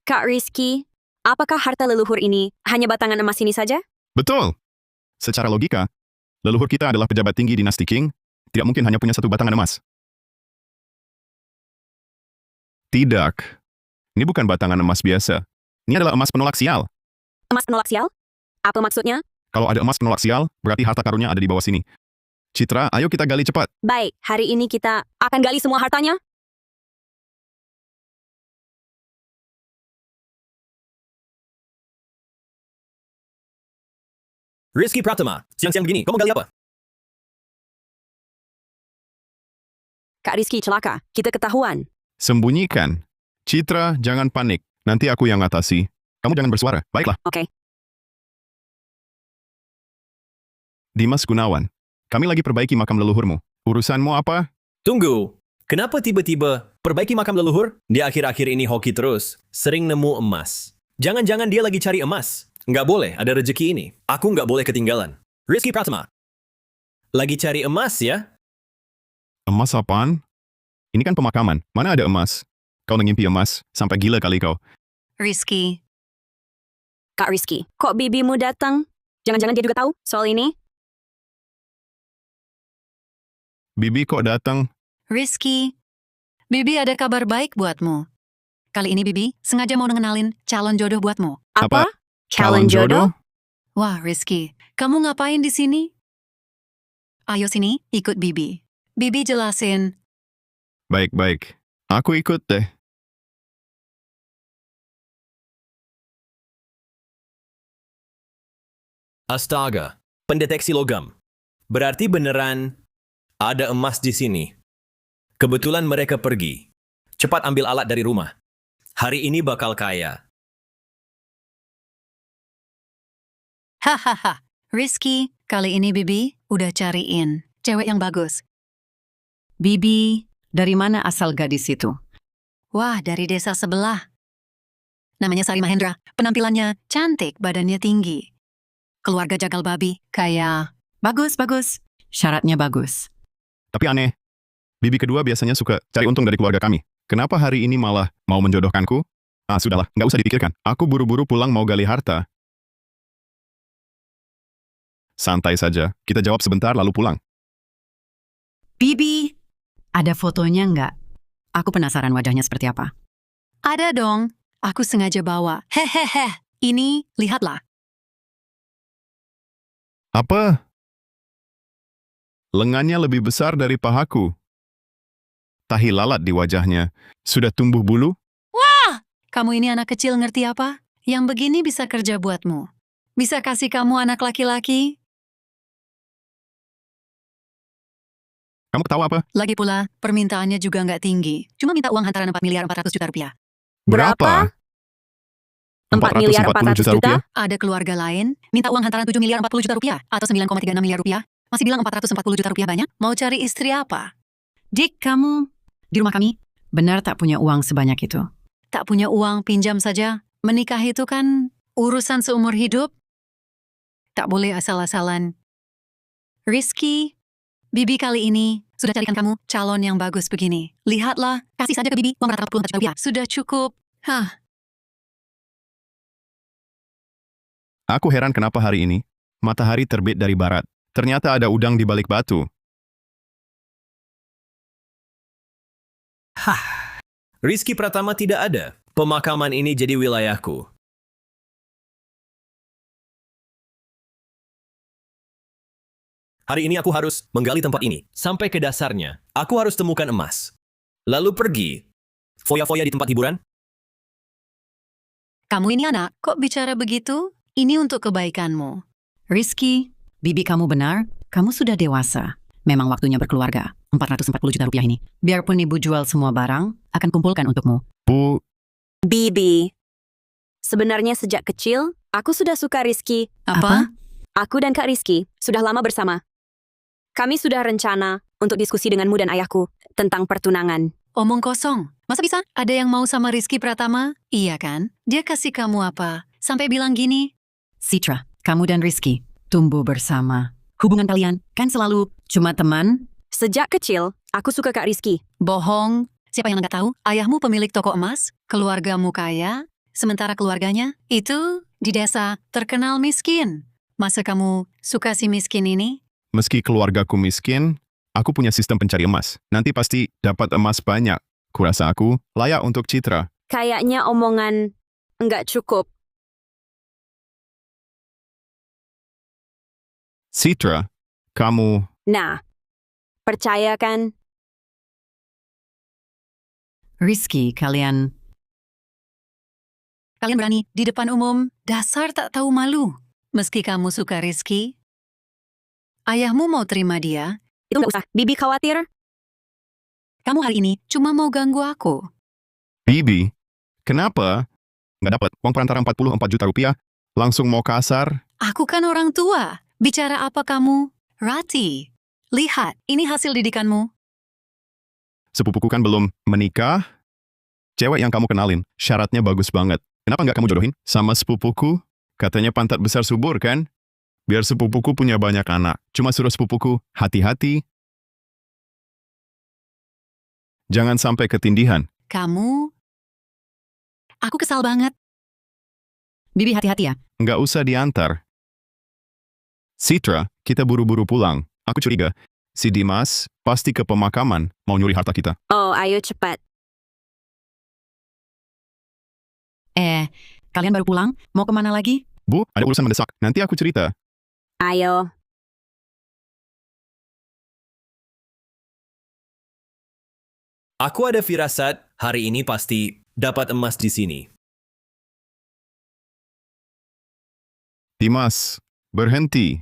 Kak Rizky, apakah harta leluhur ini hanya batangan emas ini saja?
Betul. Secara logika, leluhur kita adalah pejabat tinggi dinasti Qing, tidak mungkin hanya punya 1 batangan emas. Tidak. Ini bukan batangan emas biasa. Ini adalah emas penolak sial.
Emas penolak sial? Apa maksudnya?
Kalau ada emas penolak sial, berarti harta karunnya ada di bawah sini. Citra, ayo kita gali cepat.
Baik, hari ini kita akan gali semua hartanya.
Rizky Pratama, siang-siang begini, kamu gali apa?
Kak Rizky celaka. Kita ketahuan.
Sembunyikan. Citra, jangan panik. Nanti aku yang atasi. Kamu jangan bersuara. Baiklah.
Oke.
Dimas Gunawan. Kami lagi perbaiki makam leluhurmu. Urusanmu apa?
Tunggu. Kenapa tiba-tiba perbaiki makam leluhur? Di akhir-akhir ini hoki terus. Sering nemu emas. Jangan-jangan dia lagi cari emas. Nggak boleh ada rezeki ini. Aku nggak boleh ketinggalan. Rizky Pratama. Lagi cari emas ya?
Emas apaan? Ini kan pemakaman. Mana ada emas? Kau mengimpi emas. Sampai gila kali kau.
Rizky,
Kak Rizky, kok bibimu datang? Jangan-jangan dia juga tahu soal ini?
Bibi kok datang?
Rizky, Bibi ada kabar baik buatmu. Kali ini Bibi sengaja mau ngenalin calon jodoh buatmu.
Apa?
Calon jodoh?
Wah, Rizky, kamu ngapain di sini? Ayo sini, ikut Bibi. Bibi jelasin.
Baik-baik. Aku ikut deh.
Astaga, pendeteksi logam. Berarti beneran ada emas di sini. Kebetulan mereka pergi. Cepat ambil alat dari rumah. Hari ini bakal kaya.
Hahaha, Rizky, kali ini Bibi udah cariin cewek yang bagus.
Bibi, dari mana asal gadis itu?
Wah, dari desa sebelah. Namanya Sari Mahendra, penampilannya cantik, badannya tinggi. Keluarga jagal babi, kayak...
Bagus, bagus. Syaratnya bagus.
Tapi aneh. Bibi kedua biasanya suka cari untung dari keluarga kami. Kenapa hari ini malah mau menjodohkanku? Ah, sudahlah. Nggak usah dipikirkan. Aku buru-buru pulang mau gali harta. Santai saja. Kita jawab sebentar lalu pulang.
Bibi, ada fotonya nggak? Aku penasaran wajahnya seperti apa.
Ada dong, aku sengaja bawa. Hehehe, ini, lihatlah.
Apa? Lengannya lebih besar dari pahaku. Tahi lalat di wajahnya. Sudah tumbuh bulu?
Kamu ini anak kecil ngerti apa? Yang begini bisa kerja buatmu. Bisa kasih kamu anak laki-laki.
Kamu ketawa apa?
Lagi pula, permintaannya juga nggak tinggi. Cuma minta uang hantaran 4 miliar 400 juta rupiah.
Berapa? 4 miliar 400 juta?
Ada keluarga lain, minta uang hantaran 7 miliar 40 juta rupiah atau 9,36 miliar rupiah. Masih bilang 440 juta rupiah banyak? Mau cari istri apa?
Dik, kamu di rumah kami benar tak punya uang sebanyak itu?
Tak punya uang, pinjam saja. Menikah itu kan urusan seumur hidup. Tak boleh asal-asalan. Rizky, Bibi kali ini sudah carikan kamu calon yang bagus begini. Lihatlah, kasih saja ke Bibi uang 440 juta rupiah. Sudah cukup. Hah,
Aku heran kenapa hari ini matahari terbit dari barat. Ternyata ada udang di balik batu.
Rizky Pratama tidak ada. Pemakaman ini jadi wilayahku. Hari ini aku harus menggali tempat ini. Sampai ke dasarnya. Aku harus temukan emas. Lalu pergi. Foya-foya di tempat hiburan.
kamu ini anak, kok bicara begitu? Ini untuk kebaikanmu.
Rizky, Bibi kamu benar, kamu sudah dewasa. Memang waktunya berkeluarga. 440 juta rupiah ini. Biarpun ibu jual semua barang, akan kumpulkan untukmu.
Bu,
Bibi. Sebenarnya sejak kecil, aku sudah suka Rizky.
Apa?
Aku dan Kak Rizky sudah lama bersama. Kami sudah rencana untuk diskusi denganmu dan ayahku tentang pertunangan.
Omong kosong. Masa bisa? Ada yang mau sama Rizky Pratama? Iya kan? Dia kasih kamu apa? Sampai bilang gini,
Citra, kamu dan Rizky tumbuh bersama. Hubungan kalian kan selalu cuma teman?
Sejak kecil, aku suka Kak Rizky.
bohong. Siapa yang nggak tahu? Ayahmu pemilik toko emas, keluargamu kaya, sementara keluarganya itu di desa terkenal miskin. Masa kamu suka si miskin ini?
meski keluargaku miskin, aku punya sistem pencari emas. Nanti pasti dapat emas banyak. Kurasa aku layak untuk Citra.
Kayaknya omongan enggak cukup.
Citra, kamu...
Nah, percaya kan?
Rizky, kalian...
Kalian berani di depan umum, dasar tak tahu malu. Meski kamu suka Rizky, ayahmu mau terima dia,
Itu nggak usah. Bibi khawatir.
kamu hari ini cuma mau ganggu aku.
Bibi, kenapa? Nggak dapat uang perantara 44 juta rupiah, langsung mau kasar?
Aku kan orang tua. Bicara apa kamu? Rati, lihat, ini hasil didikanmu.
Sepupuku kan belum menikah? Cewek yang kamu kenalin, syaratnya bagus banget. Kenapa nggak kamu jodohin sama sepupuku? Katanya pantat besar subur kan? Biar sepupuku punya banyak anak. Cuma suruh sepupuku, hati-hati. Jangan sampai ketindihan.
Kamu? Aku kesal banget.
Bibi hati-hati ya.
Nggak usah diantar. Citra, kita buru-buru pulang. Aku curiga, si Dimas pasti ke pemakaman mau nyuri harta kita.
Oh, ayo cepat.
Kalian baru pulang? Mau kemana lagi?
Bu, ada urusan mendesak. Nanti aku cerita.
Ayo.
Aku ada firasat hari ini pasti dapat emas di sini.
Dimas, berhenti.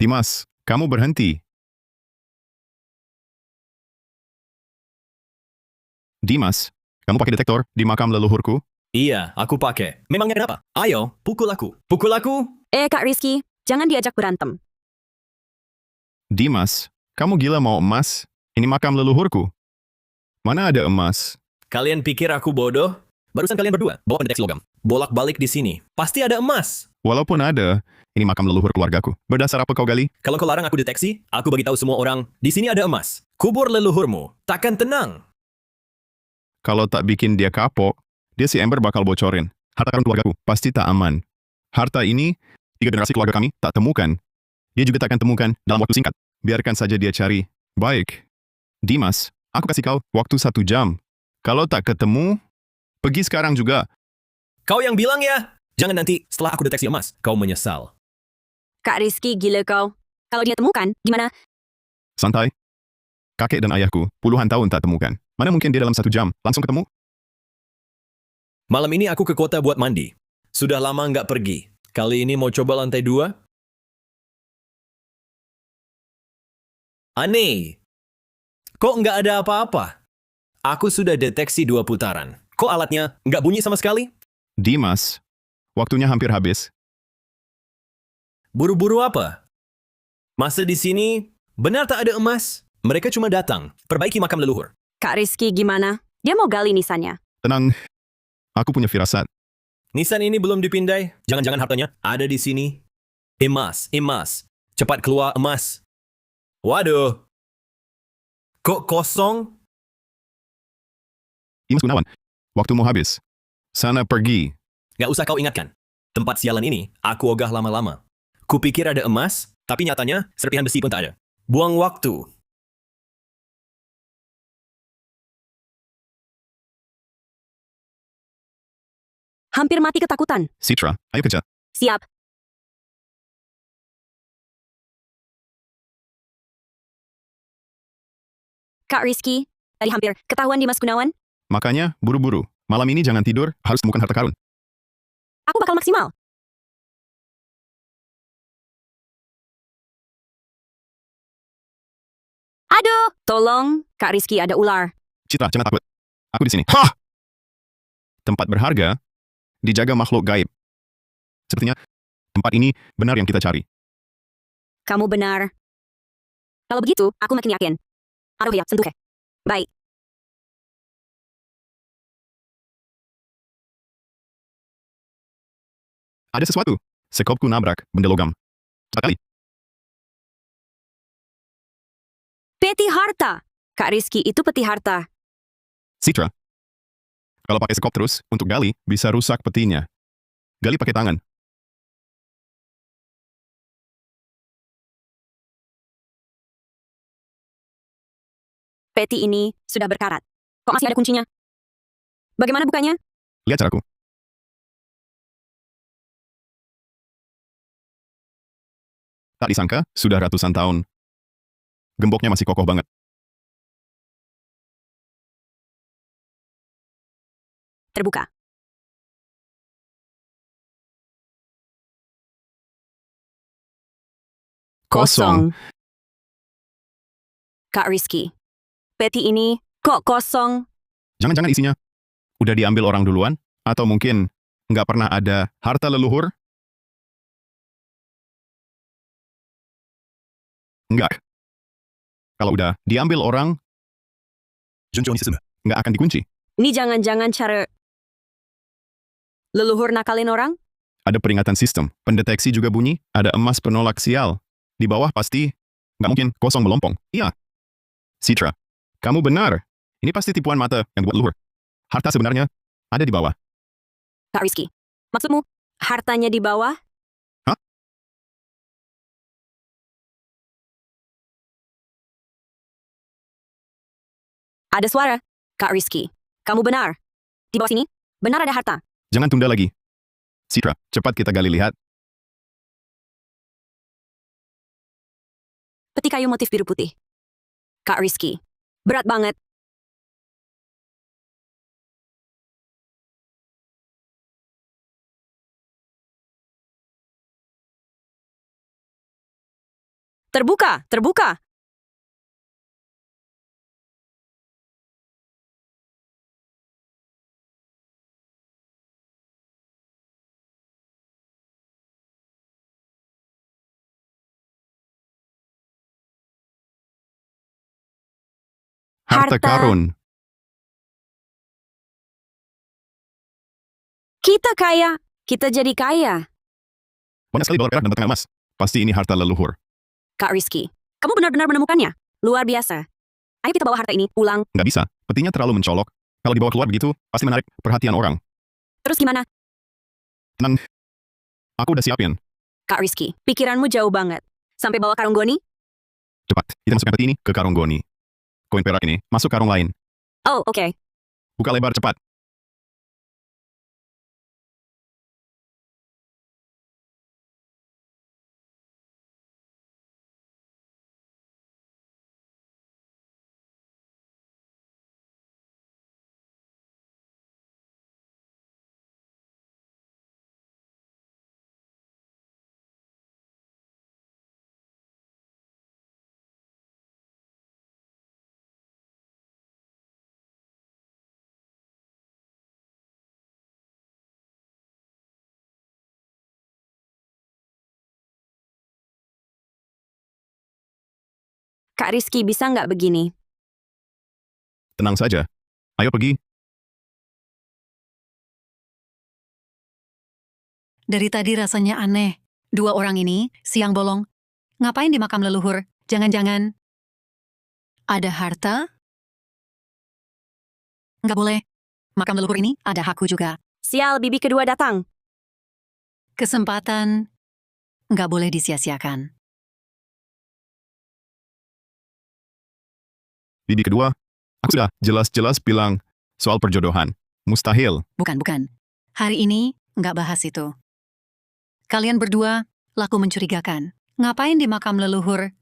Dimas, kamu berhenti. Dimas, kamu pakai detektor di makam leluhurku?
Iya, aku pakai. Memangnya kenapa? Ayo, pukul aku. Pukul aku!
Kak Rizky, jangan diajak berantem.
Dimas, kamu gila mau emas? Ini makam leluhurku. Mana ada emas?
Kalian pikir aku bodoh? Barusan kalian berdua bawa pendeteksi logam. Bolak-balik di sini. Pasti ada emas.
Walaupun ada, ini makam leluhur keluargaku. Berdasar apa kau gali?
Kalau kau larang aku deteksi, aku bagi tahu semua orang, di sini ada emas. Kubur leluhurmu. Takkan tenang.
Kalau tak bikin dia kapok, dia si Ember bakal bocorin. Harta karun keluargaku pasti tak aman. Harta ini, 3 generasi keluarga kami tak temukan. Dia juga tak akan temukan dalam waktu singkat. Biarkan saja dia cari. Baik. Dimas, aku kasih kau waktu 1 jam. Kalau tak ketemu, pergi sekarang juga.
Kau yang bilang ya? Jangan nanti setelah aku deteksi emas, kau menyesal.
Kak Rizky, gila kau. Kalau dia temukan, gimana?
Santai. Kakek dan ayahku puluhan tahun tak temukan. Mana mungkin dia dalam 1 jam langsung ketemu?
Malam ini aku ke kota buat mandi. Sudah lama nggak pergi. Kali ini mau coba lantai 2? Aneh. Kok nggak ada apa-apa? Aku sudah deteksi 2 putaran. Kok alatnya nggak bunyi sama sekali?
Dimas, waktunya hampir habis.
Buru-buru apa? Masa di sini benar tak ada emas? Mereka cuma datang, perbaiki makam leluhur.
Kak Rizky, gimana? Dia mau gali nisannya.
Tenang, aku punya firasat.
Nisan ini belum dipindai. Jangan-jangan hartanya ada di sini. Emas, emas. Cepat keluar emas. Waduh. Kok kosong?
Dimas Gunawan, waktumu habis. Sana pergi.
Gak usah kau ingatkan. Tempat sialan ini, aku ogah lama-lama. Kupikir ada emas, tapi nyatanya serpihan besi pun tak ada. Buang waktu.
Hampir mati ketakutan.
Citra, ayo kerja.
Siap. Kak Rizky, tadi hampir ketahuan Dimas Gunawan.
Makanya, buru-buru. Malam ini jangan tidur, harus temukan harta karun.
Aku bakal maksimal. Aduh, tolong. Kak Rizky, ada ular.
Citra, jangan takut. Aku di sini. Hah! Tempat berharga dijaga makhluk gaib. Sepertinya tempat ini benar yang kita cari.
Kamu benar. Kalau begitu, aku makin yakin. Aduh ya, sentuh. Baik.
Ada sesuatu. Sekopku nabrak benda logam. Sekali.
Peti harta. Kak Rizky, itu peti harta.
Citra, kalau pakai sekop terus, untuk gali, bisa rusak petinya. Gali pakai tangan.
Peti ini sudah berkarat. Kok masih ada kuncinya? Bagaimana bukanya?
Lihat caraku. Tak disangka, sudah ratusan tahun. Gemboknya masih kokoh banget.
Terbuka.
Kosong.
Kak Rizky, peti ini kok kosong?
Jangan-jangan isinya udah diambil orang duluan? Atau mungkin nggak pernah ada harta leluhur? Enggak. Kalau udah diambil orang, nggak akan dikunci.
Ini jangan-jangan cara leluhur nakalin orang?
Ada peringatan sistem. Pendeteksi juga bunyi. Ada emas penolak sial. Di bawah pasti nggak mungkin kosong melompong. Iya. Citra, kamu benar. Ini pasti tipuan mata yang buat leluhur. Harta sebenarnya ada di bawah.
Kak Rizky, maksudmu hartanya di bawah?
Hah?
Ada suara. Kak Rizky, kamu benar. Di bawah sini, benar ada harta.
Jangan tunda lagi. Citra, cepat kita gali lihat.
Peti kayu motif biru putih. Kak Rizky, berat banget. Terbuka, terbuka.
Harta karun.
Kita kaya, kita jadi kaya.
Banyak sekali dolar perak dan batangan emas. Pasti ini harta leluhur.
Kak Rizky, kamu benar-benar menemukannya. Luar biasa. Ayo kita bawa harta ini pulang.
Nggak bisa. Petinya terlalu mencolok. Kalau dibawa keluar begitu, pasti menarik perhatian orang.
Terus gimana?
Tenang. Aku udah siapin.
Kak Rizky, pikiranmu jauh banget. Sampai bawa karung goni?
Cepat, kita masukkan peti ini ke karung goni. Koin perak ini masuk karung lain.
Oh, oke.
Buka lebar cepat.
Kak Rizky, bisa nggak begini?
Tenang saja. Ayo pergi.
Dari tadi rasanya aneh. Dua orang ini, siang bolong. Ngapain di makam leluhur? Jangan-jangan ada harta? Nggak boleh. Makam leluhur ini ada hakku juga.
Sial, bibi kedua datang.
Kesempatan nggak boleh disia-siakan.
Bibi kedua, aku sudah jelas-jelas bilang soal perjodohan. Mustahil.
Bukan. Hari ini nggak bahas itu. Kalian berdua laku mencurigakan. Ngapain di makam leluhur?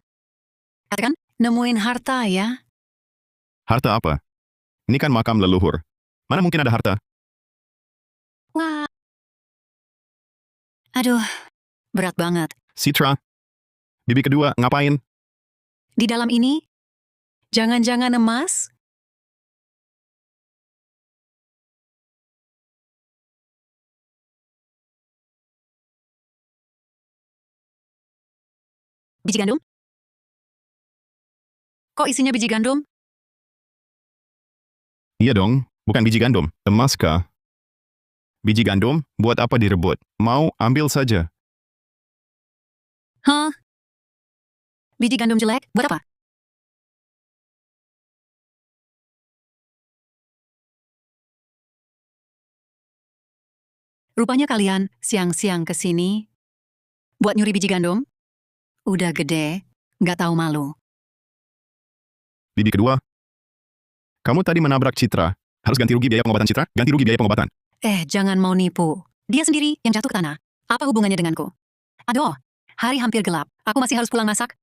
Katakan, nemuin harta ya?
Harta apa? Ini kan makam leluhur. Mana mungkin ada harta?
Wah. Aduh, berat banget.
Citra, bibi kedua ngapain?
Di dalam ini, jangan-jangan emas? Biji gandum? Kok isinya biji gandum?
Iya dong, bukan biji gandum. Emas kah? Biji gandum, buat apa direbut? Mau ambil saja.
Hah? Biji gandum jelek, buat apa? Rupanya kalian siang-siang ke sini buat nyuri biji gandum? Udah gede, nggak tahu malu.
Bibi kedua, kamu tadi menabrak Citra. Harus ganti rugi biaya pengobatan Citra? Ganti rugi biaya pengobatan.
Jangan mau nipu. Dia sendiri yang jatuh ke tanah. Apa hubungannya denganku? Aduh, hari hampir gelap. Aku masih harus pulang masak.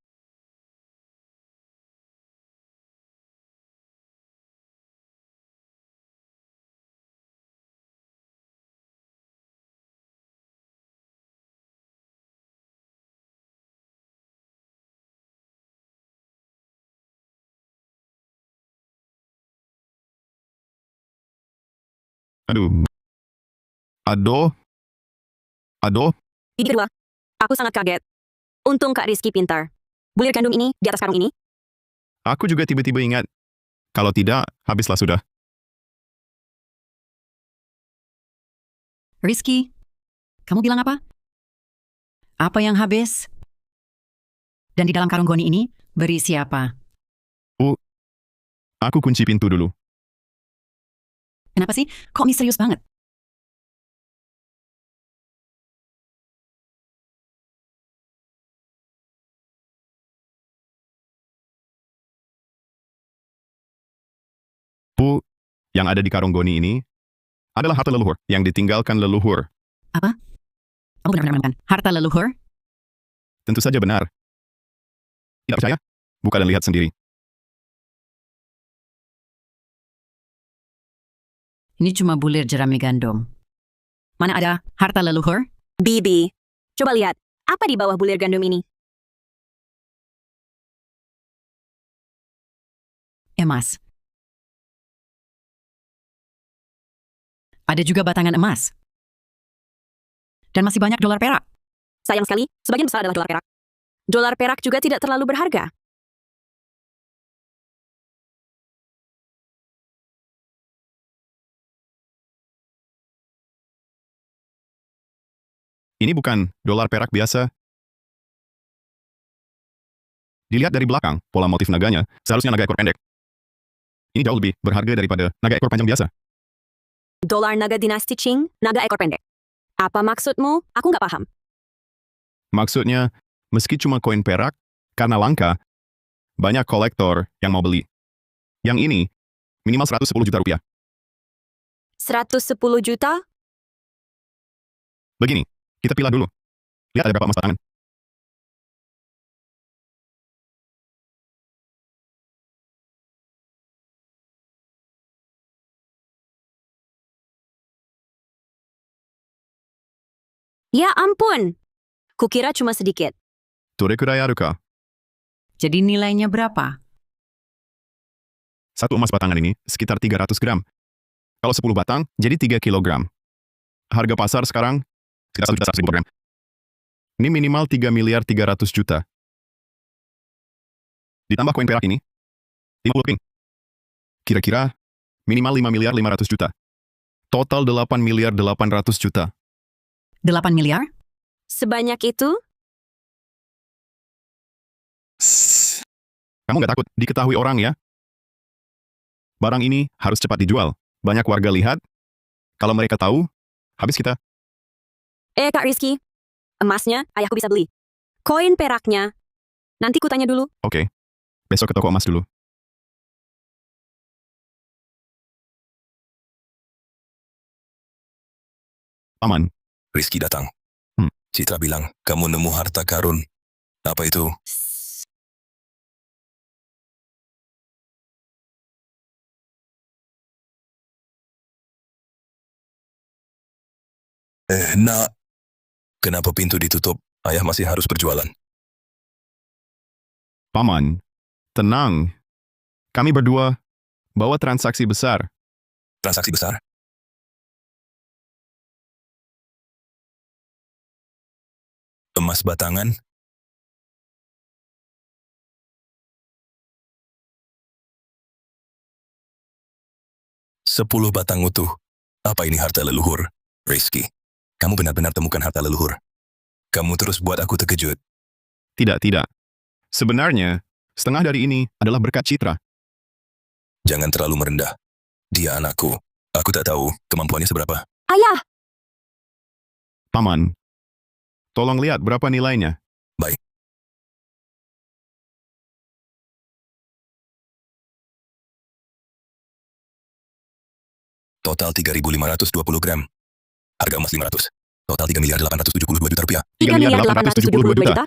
Aduh. Aduh.
Bibi kedua, aku sangat kaget. Untung Kak Rizky pintar. Bulir gandum ini di atas karung ini.
Aku juga tiba-tiba ingat. Kalau tidak, habislah sudah.
Rizky, kamu bilang apa? Apa yang habis? Dan di dalam karung goni ini berisi apa?
Aku kunci pintu dulu.
Kenapa sih? Kok misterius banget?
Yang ada di karung goni ini adalah harta leluhur yang ditinggalkan leluhur.
Apa? Kamu benar-benar menemukan harta leluhur?
Tentu saja benar. Tidak percaya? Buka dan lihat sendiri.
Ini cuma bulir jerami gandum. Mana ada harta leluhur?
Bibi, coba lihat. Apa di bawah bulir gandum ini?
Emas. Ada juga batangan emas. Dan masih banyak dolar perak.
Sayang sekali, sebagian besar adalah dolar perak. Dolar perak juga tidak terlalu berharga.
Ini bukan dolar perak biasa. Dilihat dari belakang, pola motif naganya seharusnya naga ekor pendek. Ini jauh lebih berharga daripada naga ekor panjang biasa.
Dolar naga dinasti Qing, naga ekor pendek. Apa maksudmu? Aku nggak paham.
Maksudnya, meski cuma koin perak, karena langka, banyak kolektor yang mau beli. Yang ini, minimal 110 juta rupiah.
110 juta?
Begini, kita pilih dulu. Lihat ada berapa emas batangan.
Ya ampun. Kukira cuma sedikit.
Dorekurai aruka?
Jadi nilainya berapa?
Satu emas batangan ini sekitar 300 gram. Kalau 10 batang, jadi 3 kilogram. Harga pasar sekarang sekitar 1.100.000 gram. Ini minimal 3 miliar 300 juta. Ditambah koin perak ini, 50 king. Kira-kira minimal 5 miliar 500 juta. Total 8 miliar 800 juta.
8 miliar?
Sebanyak itu?
Kamu nggak takut diketahui orang ya? Barang ini harus cepat dijual. Banyak warga lihat. Kalau mereka tahu, habis kita.
Kak Rizky. Emasnya, ayahku bisa beli. Koin peraknya. Nanti kutanya dulu.
Oke. Besok ke toko emas dulu. Aman.
Rizky datang. Citra bilang, kamu nemu harta karun. Apa itu? Nak. Kenapa pintu ditutup? Ayah masih harus berjualan.
Paman, tenang. Kami berdua bawa transaksi besar.
Transaksi besar? Emas batangan? Sepuluh batang utuh. Apa ini harta leluhur? Rizky, kamu benar-benar temukan harta leluhur. Kamu terus buat aku terkejut.
Tidak. Sebenarnya, setengah dari ini adalah berkat Citra.
Jangan terlalu merendah. Dia anakku. Aku tak tahu kemampuannya seberapa.
Ayah!
Paman, tolong lihat berapa nilainya.
Baik. Total 3.520 gram. Harga emas 500. Total 3 miliar 872 juta rupiah.
3 miliar 872 juta?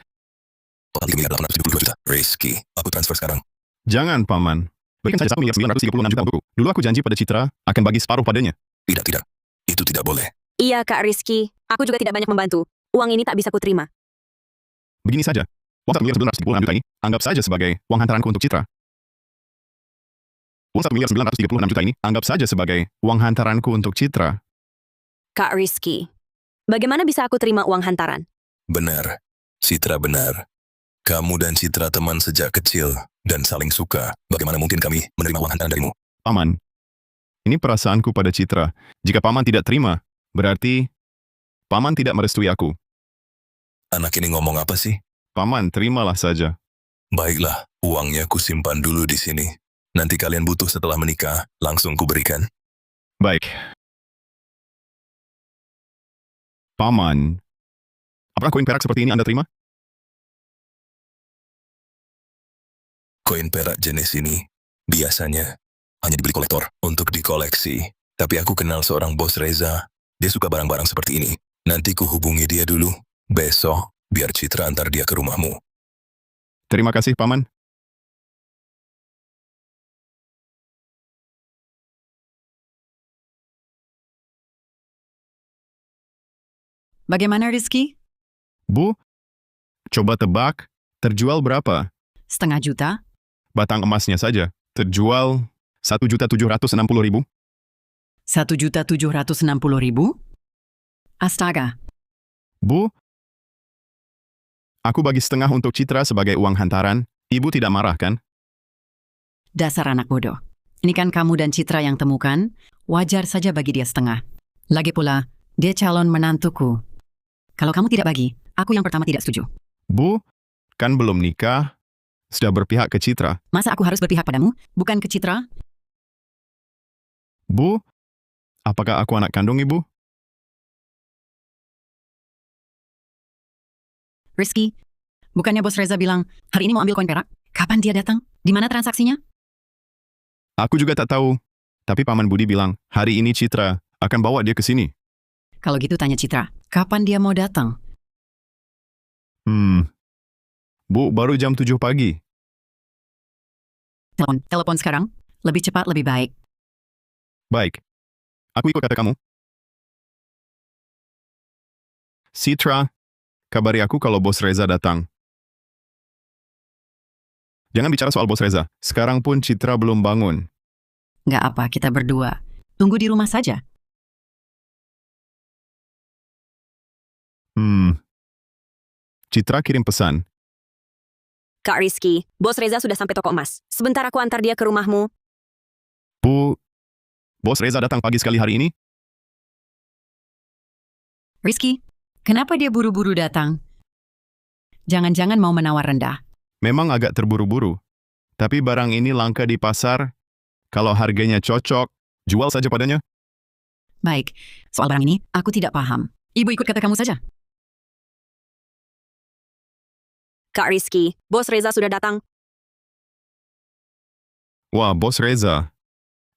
Total 3 miliar 872 juta. Rizky, aku transfer sekarang.
Jangan, Paman. Berikan saja 1 miliar 936 juta untukku. Dulu aku janji pada Citra akan bagi separuh padanya.
Tidak. Itu tidak boleh.
Iya, Kak Rizky. Aku juga tidak banyak membantu. Uang ini tak bisa kuterima.
Begini saja. Uang 1 miliar 936 juta ini, anggap saja sebagai uang hantaranku untuk Citra. Uang 1.936.000.000 ini anggap saja sebagai uang hantaranku untuk Citra.
Kak Rizky, bagaimana bisa aku terima uang hantaran?
Benar. Citra benar. Kamu dan Citra teman sejak kecil dan saling suka. Bagaimana mungkin kami menerima uang hantaran darimu?
Paman, ini perasaanku pada Citra. Jika Paman tidak terima, berarti Paman tidak merestui aku.
Anak ini ngomong apa sih?
Paman, terimalah saja.
Baiklah, uangnya ku simpan dulu di sini. Nanti kalian butuh setelah menikah, langsung ku berikan.
Baik. Paman, apakah koin perak seperti ini Anda terima?
Koin perak jenis ini biasanya hanya dibeli kolektor untuk dikoleksi. Tapi aku kenal seorang bos Reza. Dia suka barang-barang seperti ini. Nanti ku hubungi dia dulu. Besok, biar Citra antar dia ke rumahmu.
Terima kasih, Paman.
Bagaimana Rizky?
Bu, coba tebak, terjual berapa?
Setengah juta?
Batang emasnya saja, terjual 1.760.000.
1.760.000? Astaga,
Bu, aku bagi setengah untuk Citra sebagai uang hantaran. Ibu tidak marah, kan?
dasar anak bodoh. Ini kan kamu dan Citra yang temukan, wajar saja bagi dia setengah. Lagi pula, dia calon menantuku. Kalau kamu tidak bagi, aku yang pertama tidak setuju.
Bu, kan belum nikah, sudah berpihak ke Citra.
Masa aku harus berpihak padamu, bukan ke Citra?
Bu, apakah aku anak kandung Ibu?
Rizky, bukannya bos Reza bilang, hari ini mau ambil koin perak? Kapan dia datang? Di mana transaksinya?
Aku juga tak tahu. Tapi Paman Budi bilang, hari ini Citra akan bawa dia ke sini.
Kalau gitu tanya Citra, kapan dia mau datang?
Bu, baru jam 7 pagi.
Telepon sekarang. Lebih cepat, lebih baik.
Baik. Aku ikut kata kamu. Citra, kabari aku kalau bos Reza datang. Jangan bicara soal bos Reza. Sekarang pun Citra belum bangun.
Nggak apa, kita berdua. Tunggu di rumah saja.
Citra kirim pesan.
Kak Rizky, bos Reza sudah sampai toko emas. Sebentar aku antar dia ke rumahmu.
Bu, bos Reza datang pagi sekali hari ini?
Rizky, kenapa dia buru-buru datang? Jangan-jangan mau menawar rendah.
Memang agak terburu-buru. Tapi barang ini langka di pasar. Kalau harganya cocok, jual saja padanya.
Baik, soal barang ini, aku tidak paham. Ibu ikut kata kamu saja.
Kak Rizky, bos Reza sudah datang.
Wah, bos Reza.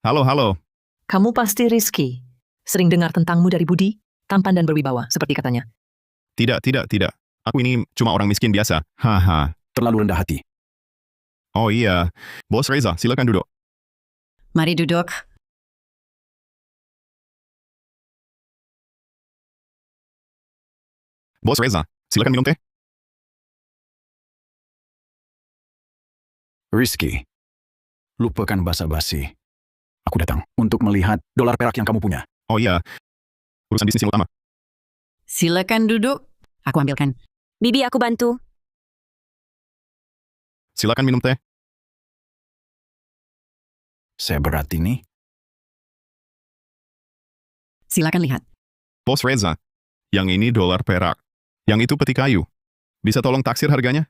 Halo, halo.
Kamu pasti Rizky. Sering dengar tentangmu dari Budi, tampan dan berwibawa, seperti katanya.
Tidak. Aku ini cuma orang miskin biasa. Haha.
Terlalu rendah hati.
Oh iya. Bos Reza, silakan duduk.
Mari duduk.
Bos Reza, silakan minum teh.
Rizky, lupakan basa-basi. Aku datang untuk melihat dolar perak yang kamu punya.
Oh iya. Urusan bisnis yang utama.
Silakan duduk. Aku ambilkan.
Bibi, aku bantu.
Silakan minum teh.
Saya berat ini.
Silakan lihat.
Bos Reza, yang ini dolar perak. Yang itu peti kayu. Bisa tolong taksir harganya?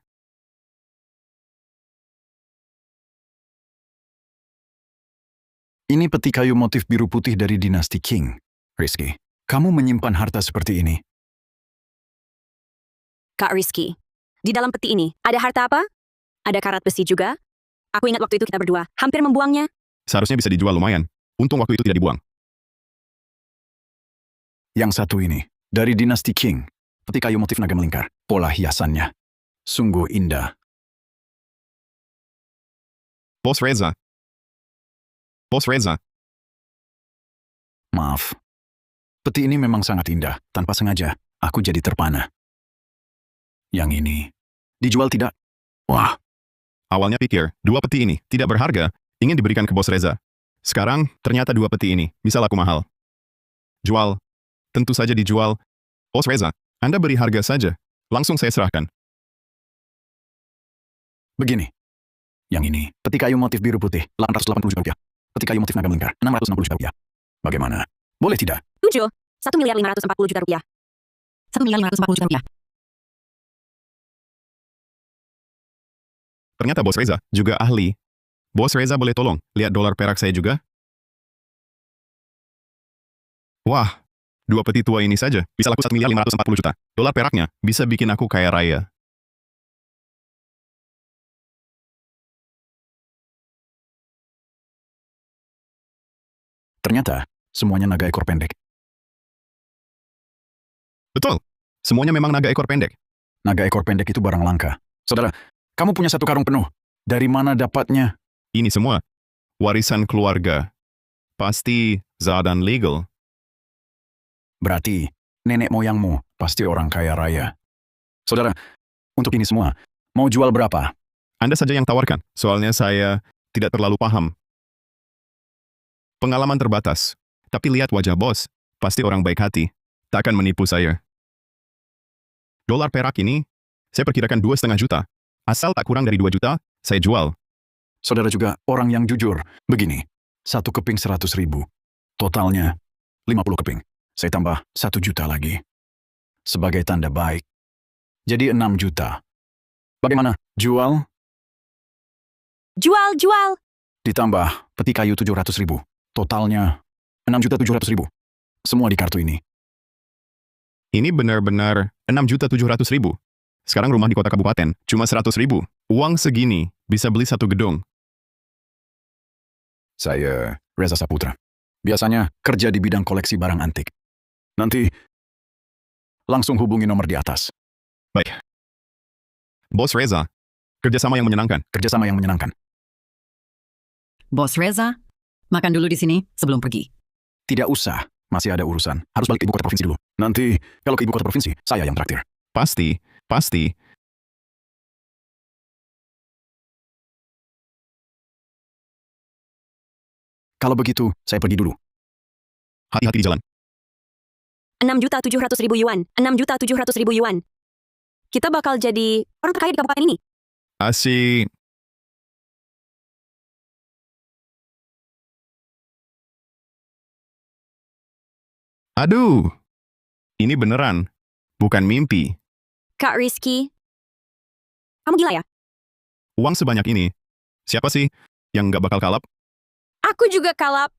Ini peti kayu motif biru putih dari dinasti Qing. Rizky, kamu menyimpan harta seperti ini.
Kak Rizky, di dalam peti ini ada harta apa? Ada karat besi juga? Aku ingat waktu itu kita berdua hampir membuangnya.
Seharusnya bisa dijual lumayan. Untung waktu itu tidak dibuang.
Yang satu ini, dari dinasti Qing. Peti kayu motif naga melingkar. Pola hiasannya. Sungguh indah.
Bos Reza. Bos Reza.
Maaf. Peti ini memang sangat indah. Tanpa sengaja, aku jadi terpana. Yang ini, dijual tidak? Wah,
Awalnya pikir, dua peti ini tidak berharga. ingin diberikan ke Bos Reza. Sekarang, ternyata 2 peti ini bisa laku mahal. Jual. Tentu saja dijual. Bos Reza, Anda beri harga saja. Langsung saya serahkan.
Begini. Yang ini, peti kayu motif biru putih, 880 juta rupiah. Peti kayu motif naga melingkar, 660 juta rupiah. Bagaimana? Boleh tidak?
7. 1.540 juta rupiah.
1.540 juta rupiah.
Ternyata Bos Reza juga ahli. Bos Reza boleh tolong lihat dolar perak saya juga? Wah, 2 peti tua ini saja bisa laku 1.540 juta. Dolar peraknya bisa bikin aku kaya raya.
Ternyata, semuanya naga ekor pendek.
Betul, semuanya memang naga ekor pendek.
Naga ekor pendek itu barang langka. Saudara, kamu punya 1 karung penuh. Dari mana dapatnya?
Ini semua warisan keluarga. Pasti dan legal.
Berarti, nenek moyangmu pasti orang kaya raya. Saudara, untuk ini semua, mau jual berapa?
Anda saja yang tawarkan, soalnya saya tidak terlalu paham. Pengalaman terbatas. Tapi lihat wajah bos, pasti orang baik hati. Tak akan menipu saya. Dolar perak ini, saya perkirakan 2,5 juta. Asal tak kurang dari 2 juta, saya jual.
Saudara juga orang yang jujur. Begini, 1 keping 100.000. Totalnya 50 keping. Saya tambah 1 juta lagi. Sebagai tanda baik. Jadi 6 juta. Bagaimana? Jual?
Jual, jual.
Ditambah peti kayu 700.000. Totalnya 6.700.000. Semua di kartu ini.
Ini benar-benar 6.700.000. Sekarang rumah di kota kabupaten cuma 100.000. Uang segini bisa beli 1 gedung.
Saya Reza Saputra. Biasanya kerja di bidang koleksi barang antik. Nanti langsung hubungi nomor di atas.
Baik. Bos Reza, kerjasama yang menyenangkan.
Kerjasama yang menyenangkan.
Bos Reza, makan dulu di sini sebelum pergi.
Tidak usah, masih ada urusan. Harus balik ke ibu kota provinsi dulu. Nanti kalau ke ibu kota provinsi, saya yang traktir.
Pasti, pasti.
Kalau begitu, saya pergi dulu.
Hati-hati di jalan.
6.700.000 yuan. 6.700.000 yuan. Kita bakal jadi orang terkaya di kabupaten ini.
Asik. Aduh, ini beneran, bukan mimpi.
Kak Rizky, kamu gila ya?
Uang sebanyak ini, siapa sih yang nggak bakal kalap?
Aku juga kalap.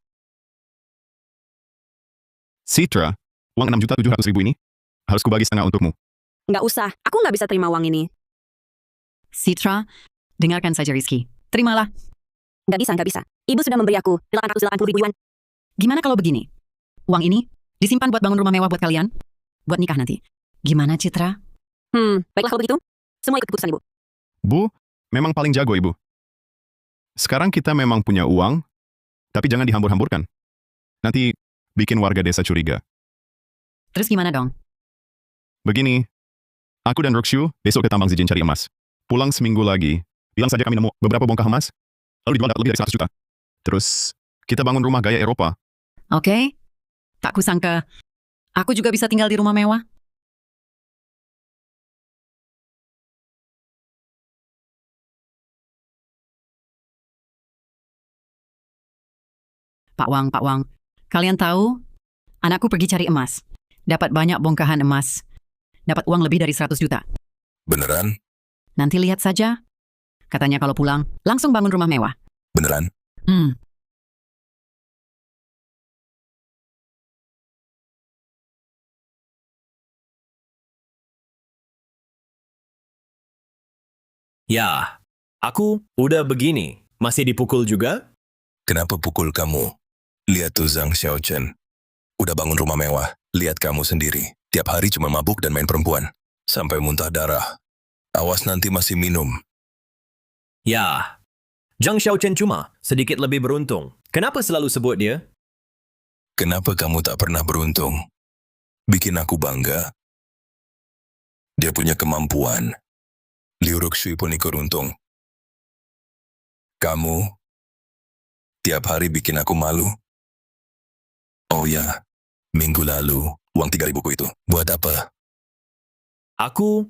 Citra, uang 6.700.000 ini harus kubagi setengah untukmu.
Nggak usah, aku nggak bisa terima uang ini.
Citra, dengarkan saja Rizky. Terimalah.
Nggak bisa, nggak bisa. Ibu sudah memberi aku 880.000 yuan.
Gimana kalau begini? Uang ini disimpan buat bangun rumah mewah buat kalian. Buat nikah nanti. Gimana Citra?
Baiklah kalau begitu. Semua ikut keputusan ibu.
Bu, memang paling jago ibu. Sekarang kita memang punya uang, tapi jangan dihambur-hamburkan. Nanti bikin warga desa curiga.
Terus gimana dong?
Begini, aku dan Rukshu besok ke tambang Zijin cari emas. Pulang seminggu lagi, bilang saja kami nemu beberapa bongkah emas, lalu dijual lebih dari 100 juta. Terus, kita bangun rumah gaya Eropa.
Oke. Tak kusangka, aku juga bisa tinggal di rumah mewah. Pak Wang, kalian tahu, anakku pergi cari emas. Dapat banyak bongkahan emas. Dapat uang lebih dari 100 juta.
Beneran?
Nanti lihat saja. Katanya kalau pulang, langsung bangun rumah mewah.
Beneran?
Ya, aku udah begini. Masih dipukul juga?
Kenapa pukul kamu? Lihat tuh Zhang Xiaochen. Udah bangun rumah mewah. Lihat kamu sendiri. Tiap hari cuma mabuk dan main perempuan. Sampai muntah darah. Awas nanti masih minum.
Ya, Zhang Xiaochen cuma sedikit lebih beruntung. Kenapa selalu sebut dia?
Kenapa kamu tak pernah beruntung? Bikin aku bangga. Dia punya kemampuan. Liu Rukshui pun ikut untung. Kamu Tiap hari bikin aku malu. Oh ya, minggu lalu, uang 3.000 ku itu. Buat apa?
Aku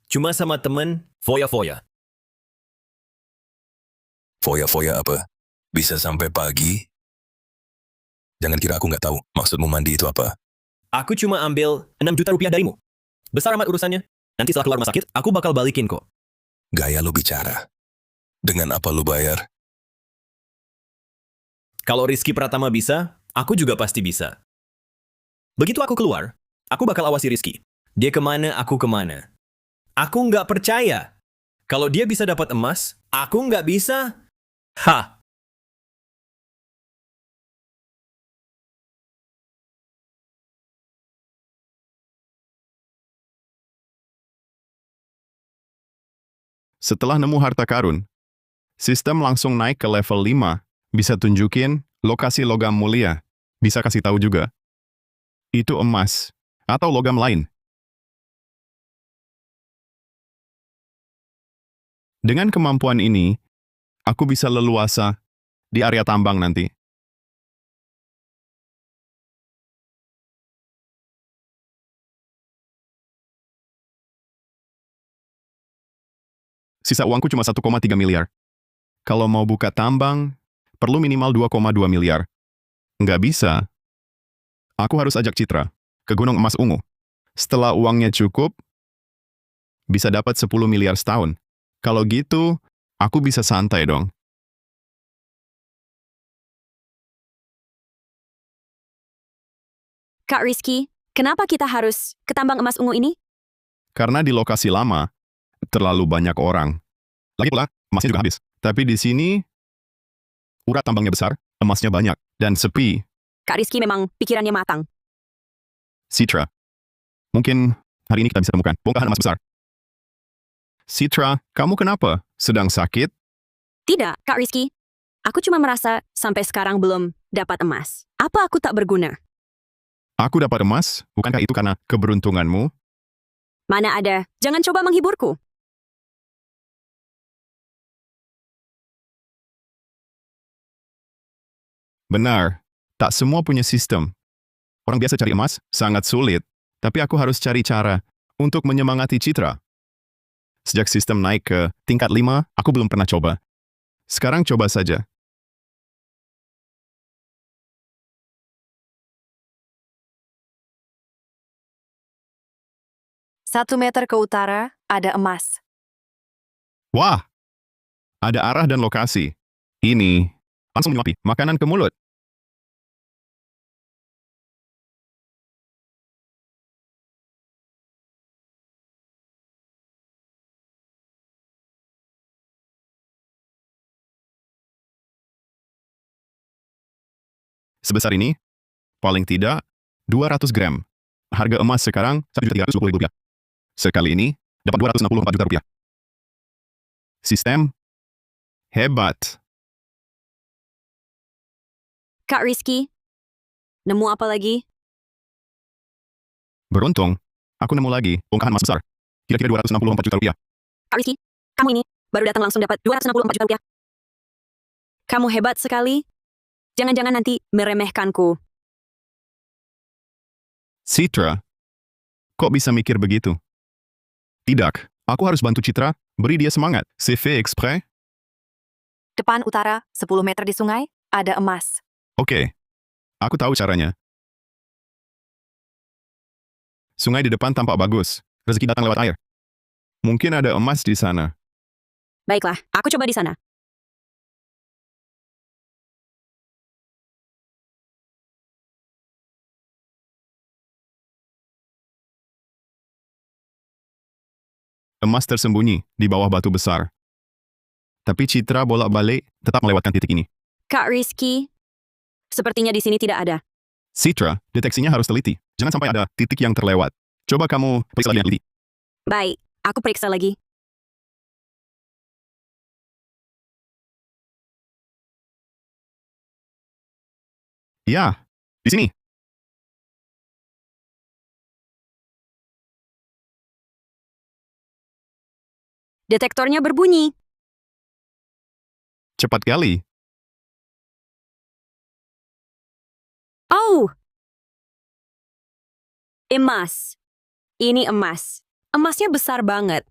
cuma sama temen foya-foya.
Foya-foya apa? Bisa sampai pagi? Jangan kira aku nggak tahu maksudmu mandi itu apa.
Aku cuma ambil 6 juta rupiah darimu. Besar amat urusannya. Nanti setelah keluar rumah sakit, aku bakal balikin kok.
Gaya lu bicara. Dengan apa lu bayar?
Kalau Rizky Pratama bisa, aku juga pasti bisa. Begitu aku keluar, aku bakal awasi Rizky. Dia kemana, aku kemana. Aku nggak percaya. Kalau dia bisa dapat emas, aku nggak bisa. Hah!
Setelah nemu harta karun, sistem langsung naik ke level 5. Bisa tunjukin lokasi logam mulia. Bisa kasih tahu juga. Itu emas atau logam lain. Dengan kemampuan ini, aku bisa leluasa di area tambang nanti. Sisa uangku cuma 1,3 miliar. Kalau mau buka tambang, perlu minimal 2,2 miliar. Nggak bisa. Aku harus ajak Citra ke Gunung Emas Ungu. Setelah uangnya cukup, bisa dapat 10 miliar setahun. Kalau gitu, aku bisa santai dong.
Kak Rizky, kenapa kita harus ke tambang emas ungu ini?
Karena di lokasi lama, terlalu banyak orang. Lagi pula, emasnya juga habis. Tapi di sini, urat tambangnya besar, emasnya banyak, dan sepi.
Kak Rizky memang pikirannya matang.
Citra, mungkin hari ini kita bisa temukan bongkahan emas besar. Citra, kamu kenapa? Sedang sakit?
Tidak, Kak Rizky. Aku cuma merasa sampai sekarang belum dapat emas. Apa aku tak berguna?
Aku dapat emas, bukankah itu karena keberuntunganmu?
Mana ada, jangan coba menghiburku.
Benar, tak semua punya sistem. Orang biasa cari emas sangat sulit, tapi aku harus cari cara untuk menyemangati Citra. Sejak sistem naik ke tingkat 5, aku belum pernah coba. Sekarang coba saja.
Satu meter ke utara, ada emas.
Wah, ada arah dan lokasi. Ini langsung menyuapi makanan ke mulut. Sebesar ini, paling tidak 200 gram. Harga emas sekarang 1.320.000 rupiah. Sekali ini, dapat 264 juta rupiah. Sistem hebat.
Kak Rizky, nemu apa lagi?
Beruntung, aku nemu lagi bongkahan emas besar. Kira-kira 264 juta rupiah.
Kak Rizky, kamu ini baru datang langsung dapat 264 juta rupiah. Kamu hebat sekali. Jangan-jangan nanti meremehkanku.
Citra, kok bisa mikir begitu? Tidak, aku harus bantu Citra, beri dia semangat. C'est fait exprès?
Depan utara, 10 meter di sungai, ada emas.
Oke, aku tahu caranya. Sungai di depan tampak bagus, rezeki datang lewat air. Mungkin ada emas di sana.
Baiklah, aku coba di sana.
Emas tersembunyi di bawah batu besar. Tapi Citra bolak-balik tetap melewatkan titik ini.
Kak Rizky, sepertinya di sini tidak ada.
Citra, deteksinya harus teliti. Jangan sampai ada titik yang terlewat. Coba kamu periksa lagi yang teliti.
Baik, aku periksa lagi.
Ya, di sini.
Detektornya berbunyi.
Cepat kali.
Oh! Emas. Ini emas. Emasnya besar banget.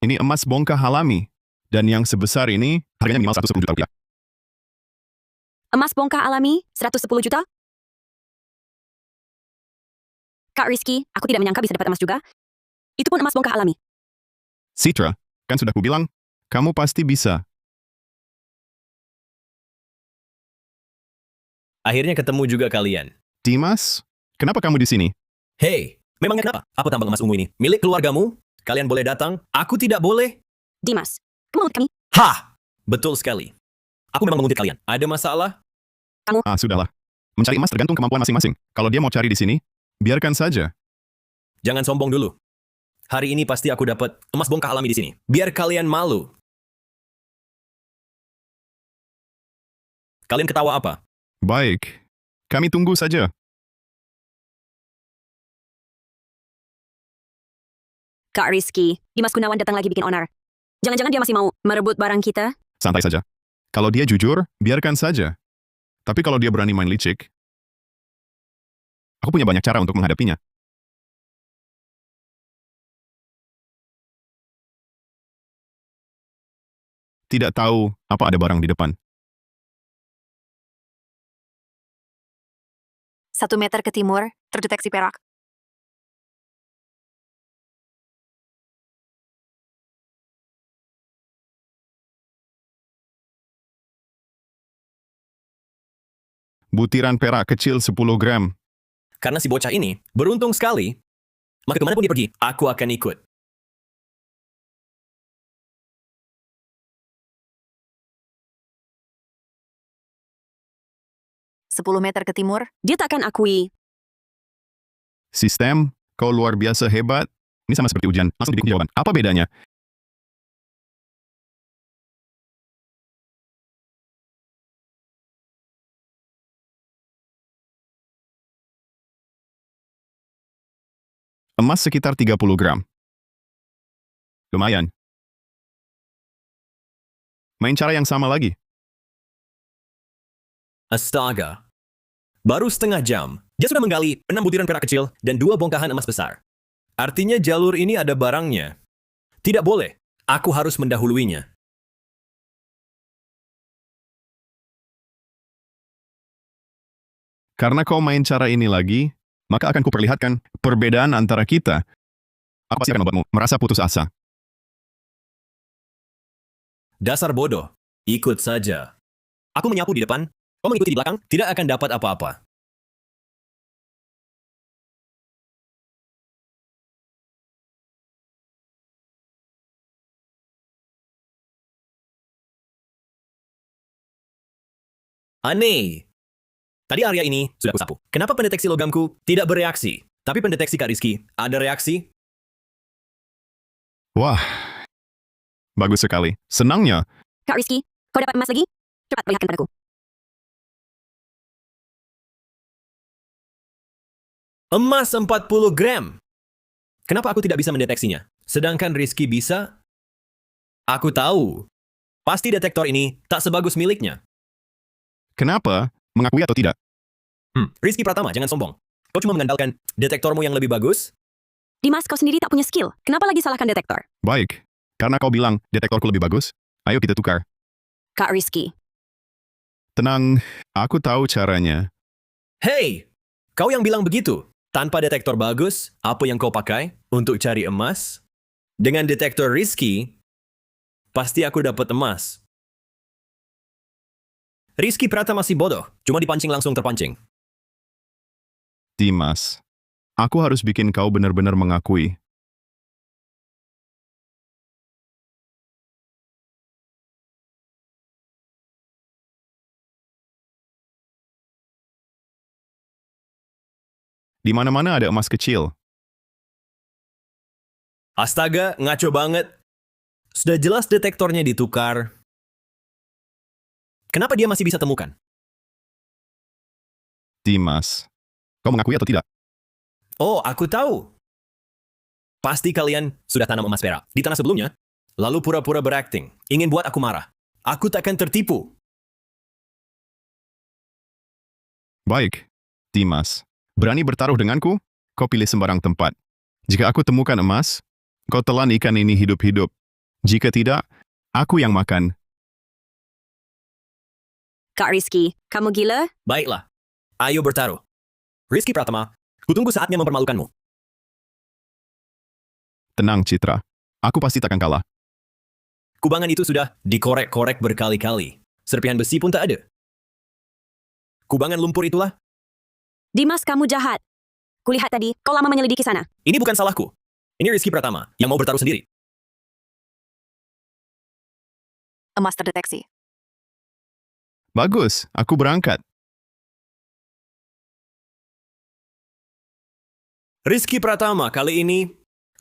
Ini emas bongkah alami. Dan yang sebesar ini, harganya minimal 110 juta rupiah.
Emas bongkah alami, 110 juta? Kak Rizky, aku tidak menyangka bisa dapat emas juga. Itu pun emas bongkah alami.
Citra, kan sudah kubilang, kamu pasti bisa.
Akhirnya ketemu juga kalian.
Dimas, kenapa kamu di sini?
Hei, memangnya kenapa? Apa tambang emas ungu ini? Milik keluargamu? Kalian boleh datang, aku tidak boleh.
Dimas, kamu menguntit kami?
Hah! Betul sekali. Aku memang menguntit kalian. Ada masalah?
Sudahlah. Mencari emas tergantung kemampuan masing-masing. Kalau dia mau cari di sini, biarkan saja.
Jangan sombong dulu. Hari ini pasti aku dapat emas bongkah alami di sini. Biar kalian malu. Kalian ketawa apa?
Baik, kami tunggu saja.
Kak Rizky, Dimas Gunawan datang lagi bikin onar. Jangan-jangan dia masih mau merebut barang kita?
Santai saja. Kalau dia jujur, biarkan saja. Tapi kalau dia berani main licik, aku punya banyak cara untuk menghadapinya. Tidak tahu apa ada barang di depan.
1 meter ke timur, terdeteksi perak.
Butiran perak kecil 10 gram.
Karena si bocah ini beruntung sekali, maka kemanapun dia pergi, aku akan ikut.
Sepuluh meter ke timur,
Dia tak akan akui.
Sistem, kau luar biasa hebat. Ini sama seperti ujian, langsung dibikin jawaban. Apa bedanya? Emas sekitar 30 gram. Lumayan. Main cara yang sama lagi.
Astaga. Baru setengah jam, dia sudah menggali 6 butiran perak kecil dan 2 bongkahan emas besar. Artinya jalur ini ada barangnya. Tidak boleh. Aku harus mendahuluinya.
Karena kau main cara ini lagi, maka akan kuperlihatkan perbedaan antara kita. Aku pasti akan membuatmu merasa putus asa.
Dasar bodoh. Ikut saja. Aku menyapu di depan, kau mengikuti di belakang, tidak akan dapat apa-apa. Aneh. Tadi area ini sudah kusapu. Kenapa pendeteksi logamku tidak bereaksi? Tapi pendeteksi Kak Rizky ada reaksi?
Wah, bagus sekali. Senangnya,
Kak Rizky, kau dapat emas lagi? Cepat perlihatkan padaku.
Emas 40 gram. Kenapa aku tidak bisa mendeteksinya? Sedangkan Rizky bisa? Aku tahu. Pasti detektor ini tak sebagus miliknya.
kenapa? Mengakui atau tidak?
Rizky Pratama, jangan sombong. Kau cuma mengandalkan detektormu yang lebih bagus?
Dimas, kau sendiri tak punya skill. Kenapa lagi salahkan detektor?
Baik, karena kau bilang detektorku lebih bagus, ayo kita tukar.
Kak Rizky,
Tenang, aku tahu caranya.
Hei, kau yang bilang begitu. Tanpa detektor bagus, apa yang kau pakai untuk cari emas? Dengan detektor Rizky, pasti aku dapat emas. Rizky Pratama masih bodoh, cuma dipancing langsung terpancing.
Dimas, aku harus bikin kau benar-benar mengakui. Di mana-mana ada emas kecil.
Astaga, ngaco banget. Sudah jelas detektornya ditukar. Kenapa dia masih bisa temukan?
Dimas, kau mengakui atau tidak?
Oh, aku tahu. Pasti kalian sudah tanam emas perak di tanah sebelumnya, lalu pura-pura berakting, ingin buat aku marah. Aku takkan tertipu.
Baik, Dimas, berani bertaruh denganku? Kau pilih sembarang tempat. Jika aku temukan emas, kau telan ikan ini hidup-hidup. Jika tidak, aku yang makan.
Kak Rizky, kamu gila?
Baiklah, ayo bertaruh. Rizky Pratama, kutunggu saatnya mempermalukanmu.
Tenang, Citra. Aku pasti takkan kalah.
Kubangan itu sudah dikorek-korek berkali-kali. Serpihan besi pun tak ada. Kubangan lumpur itulah.
Dimas, kamu jahat. Kulihat tadi, kau lama menyelidiki sana.
Ini bukan salahku. Ini Rizky Pratama yang mau bertaruh sendiri.
Emas terdeteksi.
Bagus, aku berangkat.
Rizky Pratama, kali ini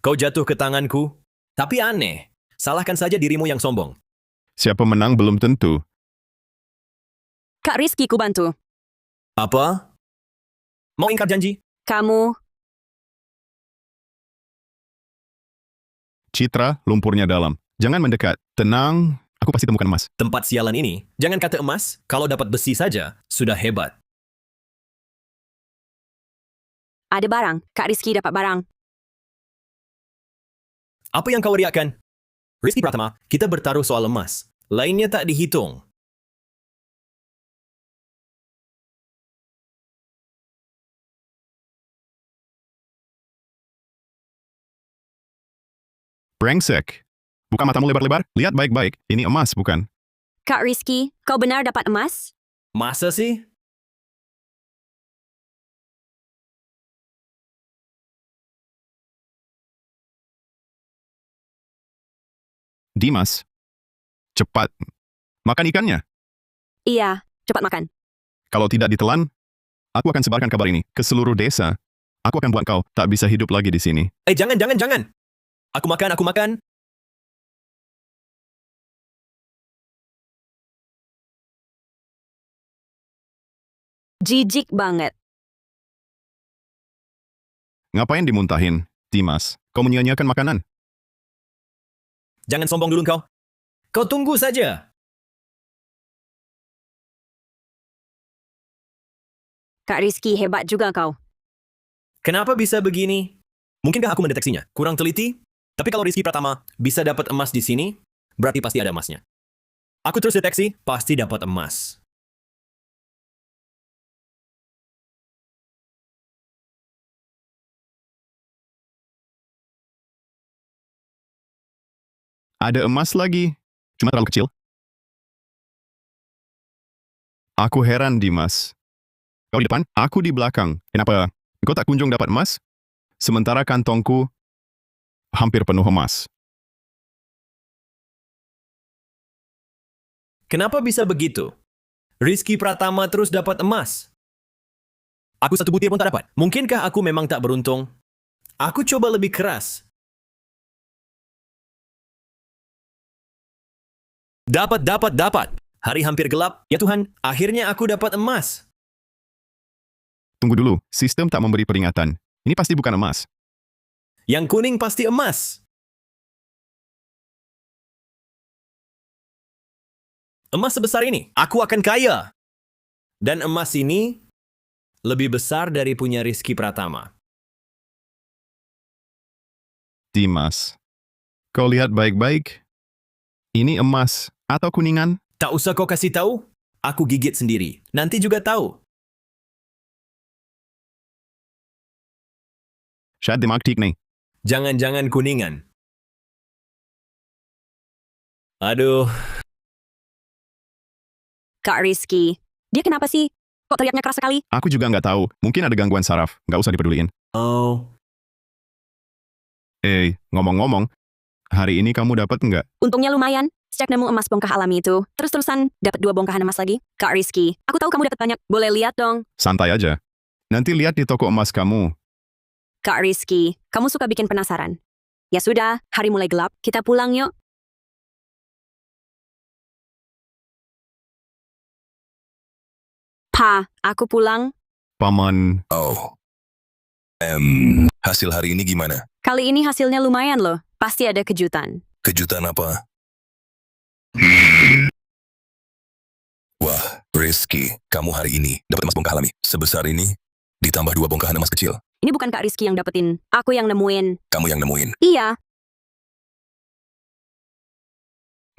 kau jatuh ke tanganku. Tapi aneh, salahkan saja dirimu yang sombong.
Siapa menang belum tentu.
Kak Rizky, ku bantu.
Apa? Mau ingkar janji?
Kamu,
Citra, lumpurnya dalam. Jangan mendekat. Tenang, aku pasti temukan emas.
Tempat sialan ini, jangan kata emas, kalau dapat besi saja, sudah hebat.
ada barang. Kak Rizky dapat barang.
Apa yang kau riakkan? Rizky Pratama, kita bertaruh soal emas. Lainnya tak dihitung.
Brengsek. Buka matamu lebar-lebar, lihat baik-baik. Ini emas, bukan?
Kak Rizky, kau benar dapat emas?
Masa sih?
Dimas, cepat. Makan ikannya.
Iya, cepat makan.
Kalau tidak ditelan, aku akan sebarkan kabar ini ke seluruh desa. Aku akan buat kau tak bisa hidup lagi di sini.
Jangan. Aku makan.
Jijik banget.
Ngapain dimuntahin, Dimas? Kau menyia-nyiakan makanan.
Jangan sombong dulu kau. Kau tunggu saja.
Kak Rizky, hebat juga kau.
Kenapa bisa begini? Mungkinkah aku mendeteksinya? Kurang teliti? Tapi kalau Rizky Pratama bisa dapat emas di sini, berarti pasti ada emasnya. Aku terus deteksi, pasti dapat emas.
Ada emas lagi. Cuma terlalu kecil. Aku heran, Dimas. Kau di depan, aku di belakang. Kenapa kau tak kunjung dapat emas? Sementara kantongku hampir penuh emas.
Kenapa bisa begitu? Rizky Pratama terus dapat emas. Aku satu butir pun tak dapat. Mungkinkah aku memang tak beruntung? Aku coba lebih keras. Dapat. Hari hampir gelap. Ya Tuhan, akhirnya aku dapat emas.
Tunggu dulu, sistem tak memberi peringatan. Ini pasti bukan emas.
Yang kuning pasti emas. Emas sebesar ini, aku akan kaya. Dan emas ini lebih besar dari punya Rizky Pratama.
Dimas, kau lihat baik-baik. Ini emas atau kuningan?
Tak usah kau kasih tahu, aku gigit sendiri. Nanti juga tahu.
Syad dimak ठीक नहीं.
Jangan-jangan kuningan. Aduh,
Kak Rizky, dia kenapa sih? Kok teriaknya keras sekali?
Aku juga nggak tahu. Mungkin ada gangguan saraf. Nggak usah dipeduliin.
oh,
Ngomong-ngomong, hari ini kamu dapat nggak?
Untungnya lumayan. Sejak nemu emas bongkah alami itu, terus-terusan dapat 2 bongkahan emas lagi. Kak Rizky, aku tahu kamu dapat banyak. Boleh lihat dong.
Santai aja. Nanti lihat di toko emas kamu.
Kak Rizky, kamu suka bikin penasaran. Ya sudah, hari mulai gelap. Kita pulang yuk. Pa, aku pulang.
Paman,
Oh. Hasil hari ini gimana?
Kali ini hasilnya lumayan loh. Pasti ada kejutan.
Kejutan apa? Wah, Rizky, kamu hari ini dapat emas bongkah alami sebesar ini. ditambah 2 bongkahan emas kecil.
Ini bukan Kak Rizky yang dapetin. Aku yang nemuin.
Kamu yang nemuin.
Iya.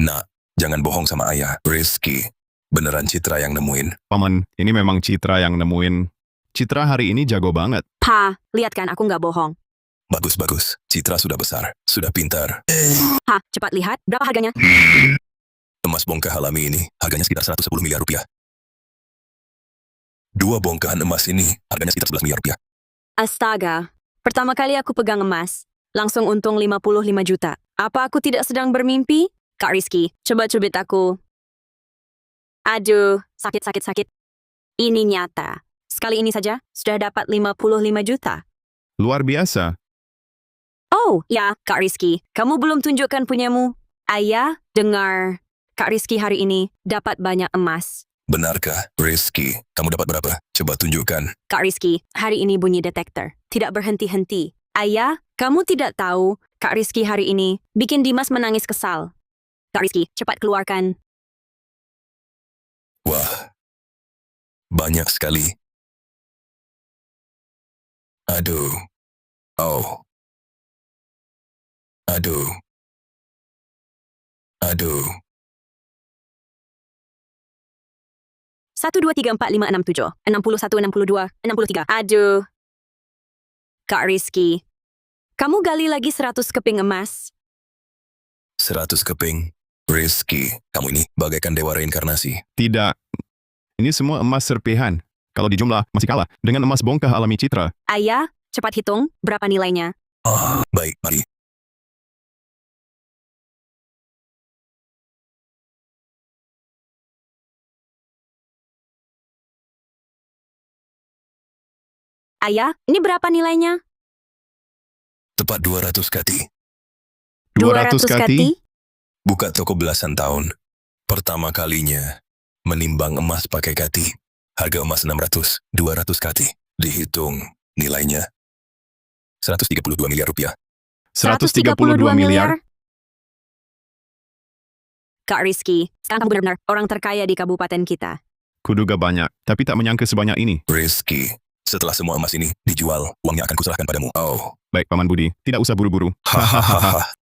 Nak, jangan bohong sama ayah. Rizky, beneran Citra yang nemuin.
Paman, ini memang Citra yang nemuin. Citra hari ini jago banget.
Pa, lihat kan aku nggak bohong.
Bagus. Citra sudah besar, sudah pintar.
Ha, cepat lihat. Berapa harganya?
Emas bongkah alami ini harganya sekitar 110 miliar rupiah. 2 bongkahan emas ini harganya sekitar 11 miliar rupiah.
Astaga. Pertama kali aku pegang emas. Langsung untung 55 juta. Apa aku tidak sedang bermimpi? Kak Rizky, coba cubit aku. Aduh, sakit. Ini nyata. Sekali ini saja, sudah dapat 55 juta.
Luar biasa.
Oh, ya, Kak Rizky. Kamu belum tunjukkan punyamu. Ayah, dengar. Kak Rizky hari ini dapat banyak emas.
Benarkah, Rizky? Kamu dapat berapa? Coba tunjukkan.
Kak Rizky, hari ini bunyi detektor. Tidak berhenti-henti. Ayah, kamu tidak tahu Kak Rizky hari ini bikin Dimas menangis kesal. Kak Rizky, cepat keluarkan.
Wah, banyak sekali. Aduh. Oh. Aduh.
1, 2, 3, 4, 5, 6, 7, 61, 62, 63. Aduh. Kak Rizky, kamu gali lagi 100 keping emas.
100 keping. Rizky, kamu ini bagaikan dewa reinkarnasi.
Tidak. Ini semua emas serpihan. Kalau dijumlah, masih kalah dengan emas bongkah alami Citra.
Ayah, cepat hitung berapa nilainya.
Baik, mari.
Ayah, ini berapa nilainya?
Tepat 200 kati.
200 kati?
Buka toko belasan tahun. Pertama kalinya menimbang emas pakai kati. Harga emas 600, 200 kati. Dihitung nilainya 132 miliar rupiah.
132 miliar?
Kak Rizky, sekarang kamu benar-benar orang terkaya di kabupaten kita.
Kuduga banyak, tapi tak menyangka sebanyak ini.
Rizky, setelah semua emas ini dijual, uangnya akan kuserahkan padamu. Oh.
Baik, Paman Budi. Tidak usah buru-buru.
Hahaha.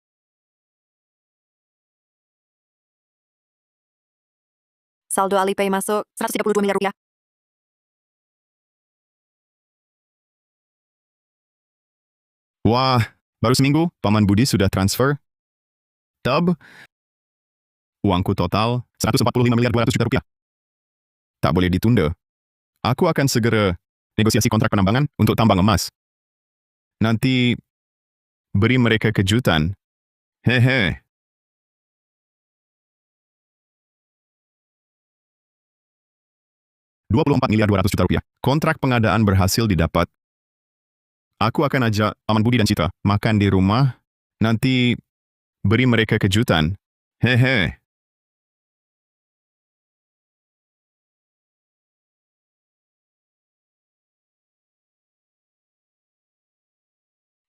Saldo Alipay masuk 132 miliar rupiah.
Wah, baru seminggu, Paman Budi sudah transfer. Tab. Uangku total 145 miliar 200 juta rupiah. Tak boleh ditunda. Aku akan segera negosiasi kontrak penambangan untuk tambang emas. Nanti beri mereka kejutan. Hehe. $24 miliar 200 juta rupiah. Kontrak pengadaan berhasil didapat. Aku akan ajak Paman Budi dan Citra makan di rumah. Nanti beri mereka kejutan. Hehe.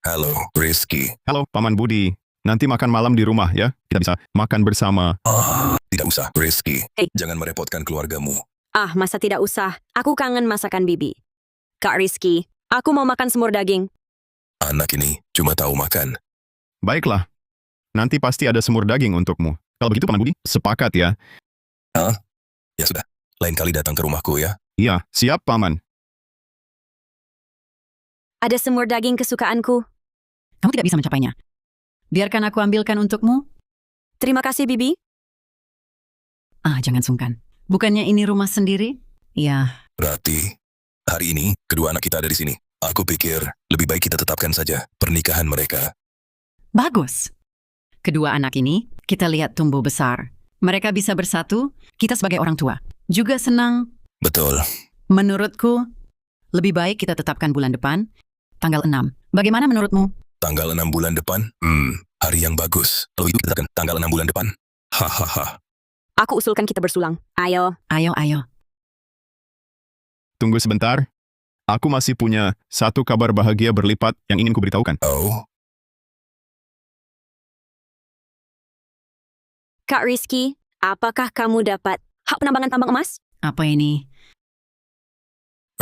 Halo, Rizky.
Halo, Paman Budi. Nanti makan malam di rumah ya. Kita bisa makan bersama.
Tidak usah, Rizky.
Hey.
Jangan merepotkan keluargamu.
Ah, masa tidak usah. Aku kangen masakan Bibi. Kak Rizky, aku mau makan semur daging.
Anak ini cuma tahu makan.
Baiklah. Nanti pasti ada semur daging untukmu. Kalau begitu, Paman Budi, sepakat ya.
Ya sudah, lain kali datang ke rumahku ya.
Iya, siap, Paman.
Ada semur daging kesukaanku.
Kamu tidak bisa mencapainya. Biarkan aku ambilkan untukmu.
Terima kasih, Bibi.
Jangan sungkan. Bukannya ini rumah sendiri? Ya,
Berarti, hari ini kedua anak kita ada di sini. Aku pikir lebih baik kita tetapkan saja pernikahan mereka.
bagus. Kedua anak ini, kita lihat tumbuh besar. Mereka bisa bersatu, kita sebagai orang tua. Juga senang.
Betul.
Menurutku, lebih baik kita tetapkan bulan depan, tanggal 6. Bagaimana menurutmu?
Tanggal 6 bulan depan? Hari yang bagus. Kalau itu kita akan tanggal 6 bulan depan. Hahaha.
Aku usulkan kita bersulang. Ayo.
Ayo.
Tunggu sebentar. Aku masih punya satu kabar bahagia berlipat yang ingin kuberitahukan.
Oh,
Kak Rizky, apakah kamu dapat hak penambangan tambang emas?
Apa ini?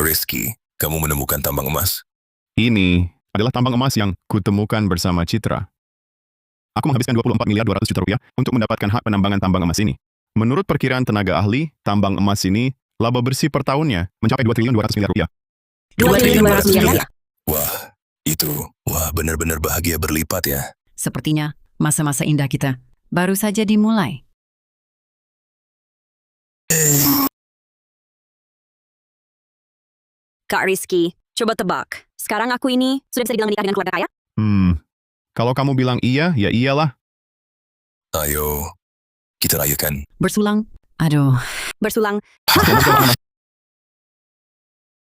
Rizky, kamu menemukan tambang emas?
Ini adalah tambang emas yang kutemukan bersama Citra. Aku menghabiskan 24 miliar 200 juta rupiah untuk mendapatkan hak penambangan tambang emas ini. Menurut perkiraan tenaga ahli, tambang emas ini laba bersih per tahunnya mencapai 2 triliun 200 miliar rupiah.
2 triliun 200 miliar.
Wah, benar-benar bahagia berlipat ya.
Sepertinya masa-masa indah kita baru saja dimulai.
Kak Rizky, coba tebak. Sekarang aku ini sudah bisa dibilang menikah dengan keluarga kaya?
Kalau kamu bilang iya, ya iyalah.
Ayo, kita rayakan.
Bersulang. Aduh.
Bersulang.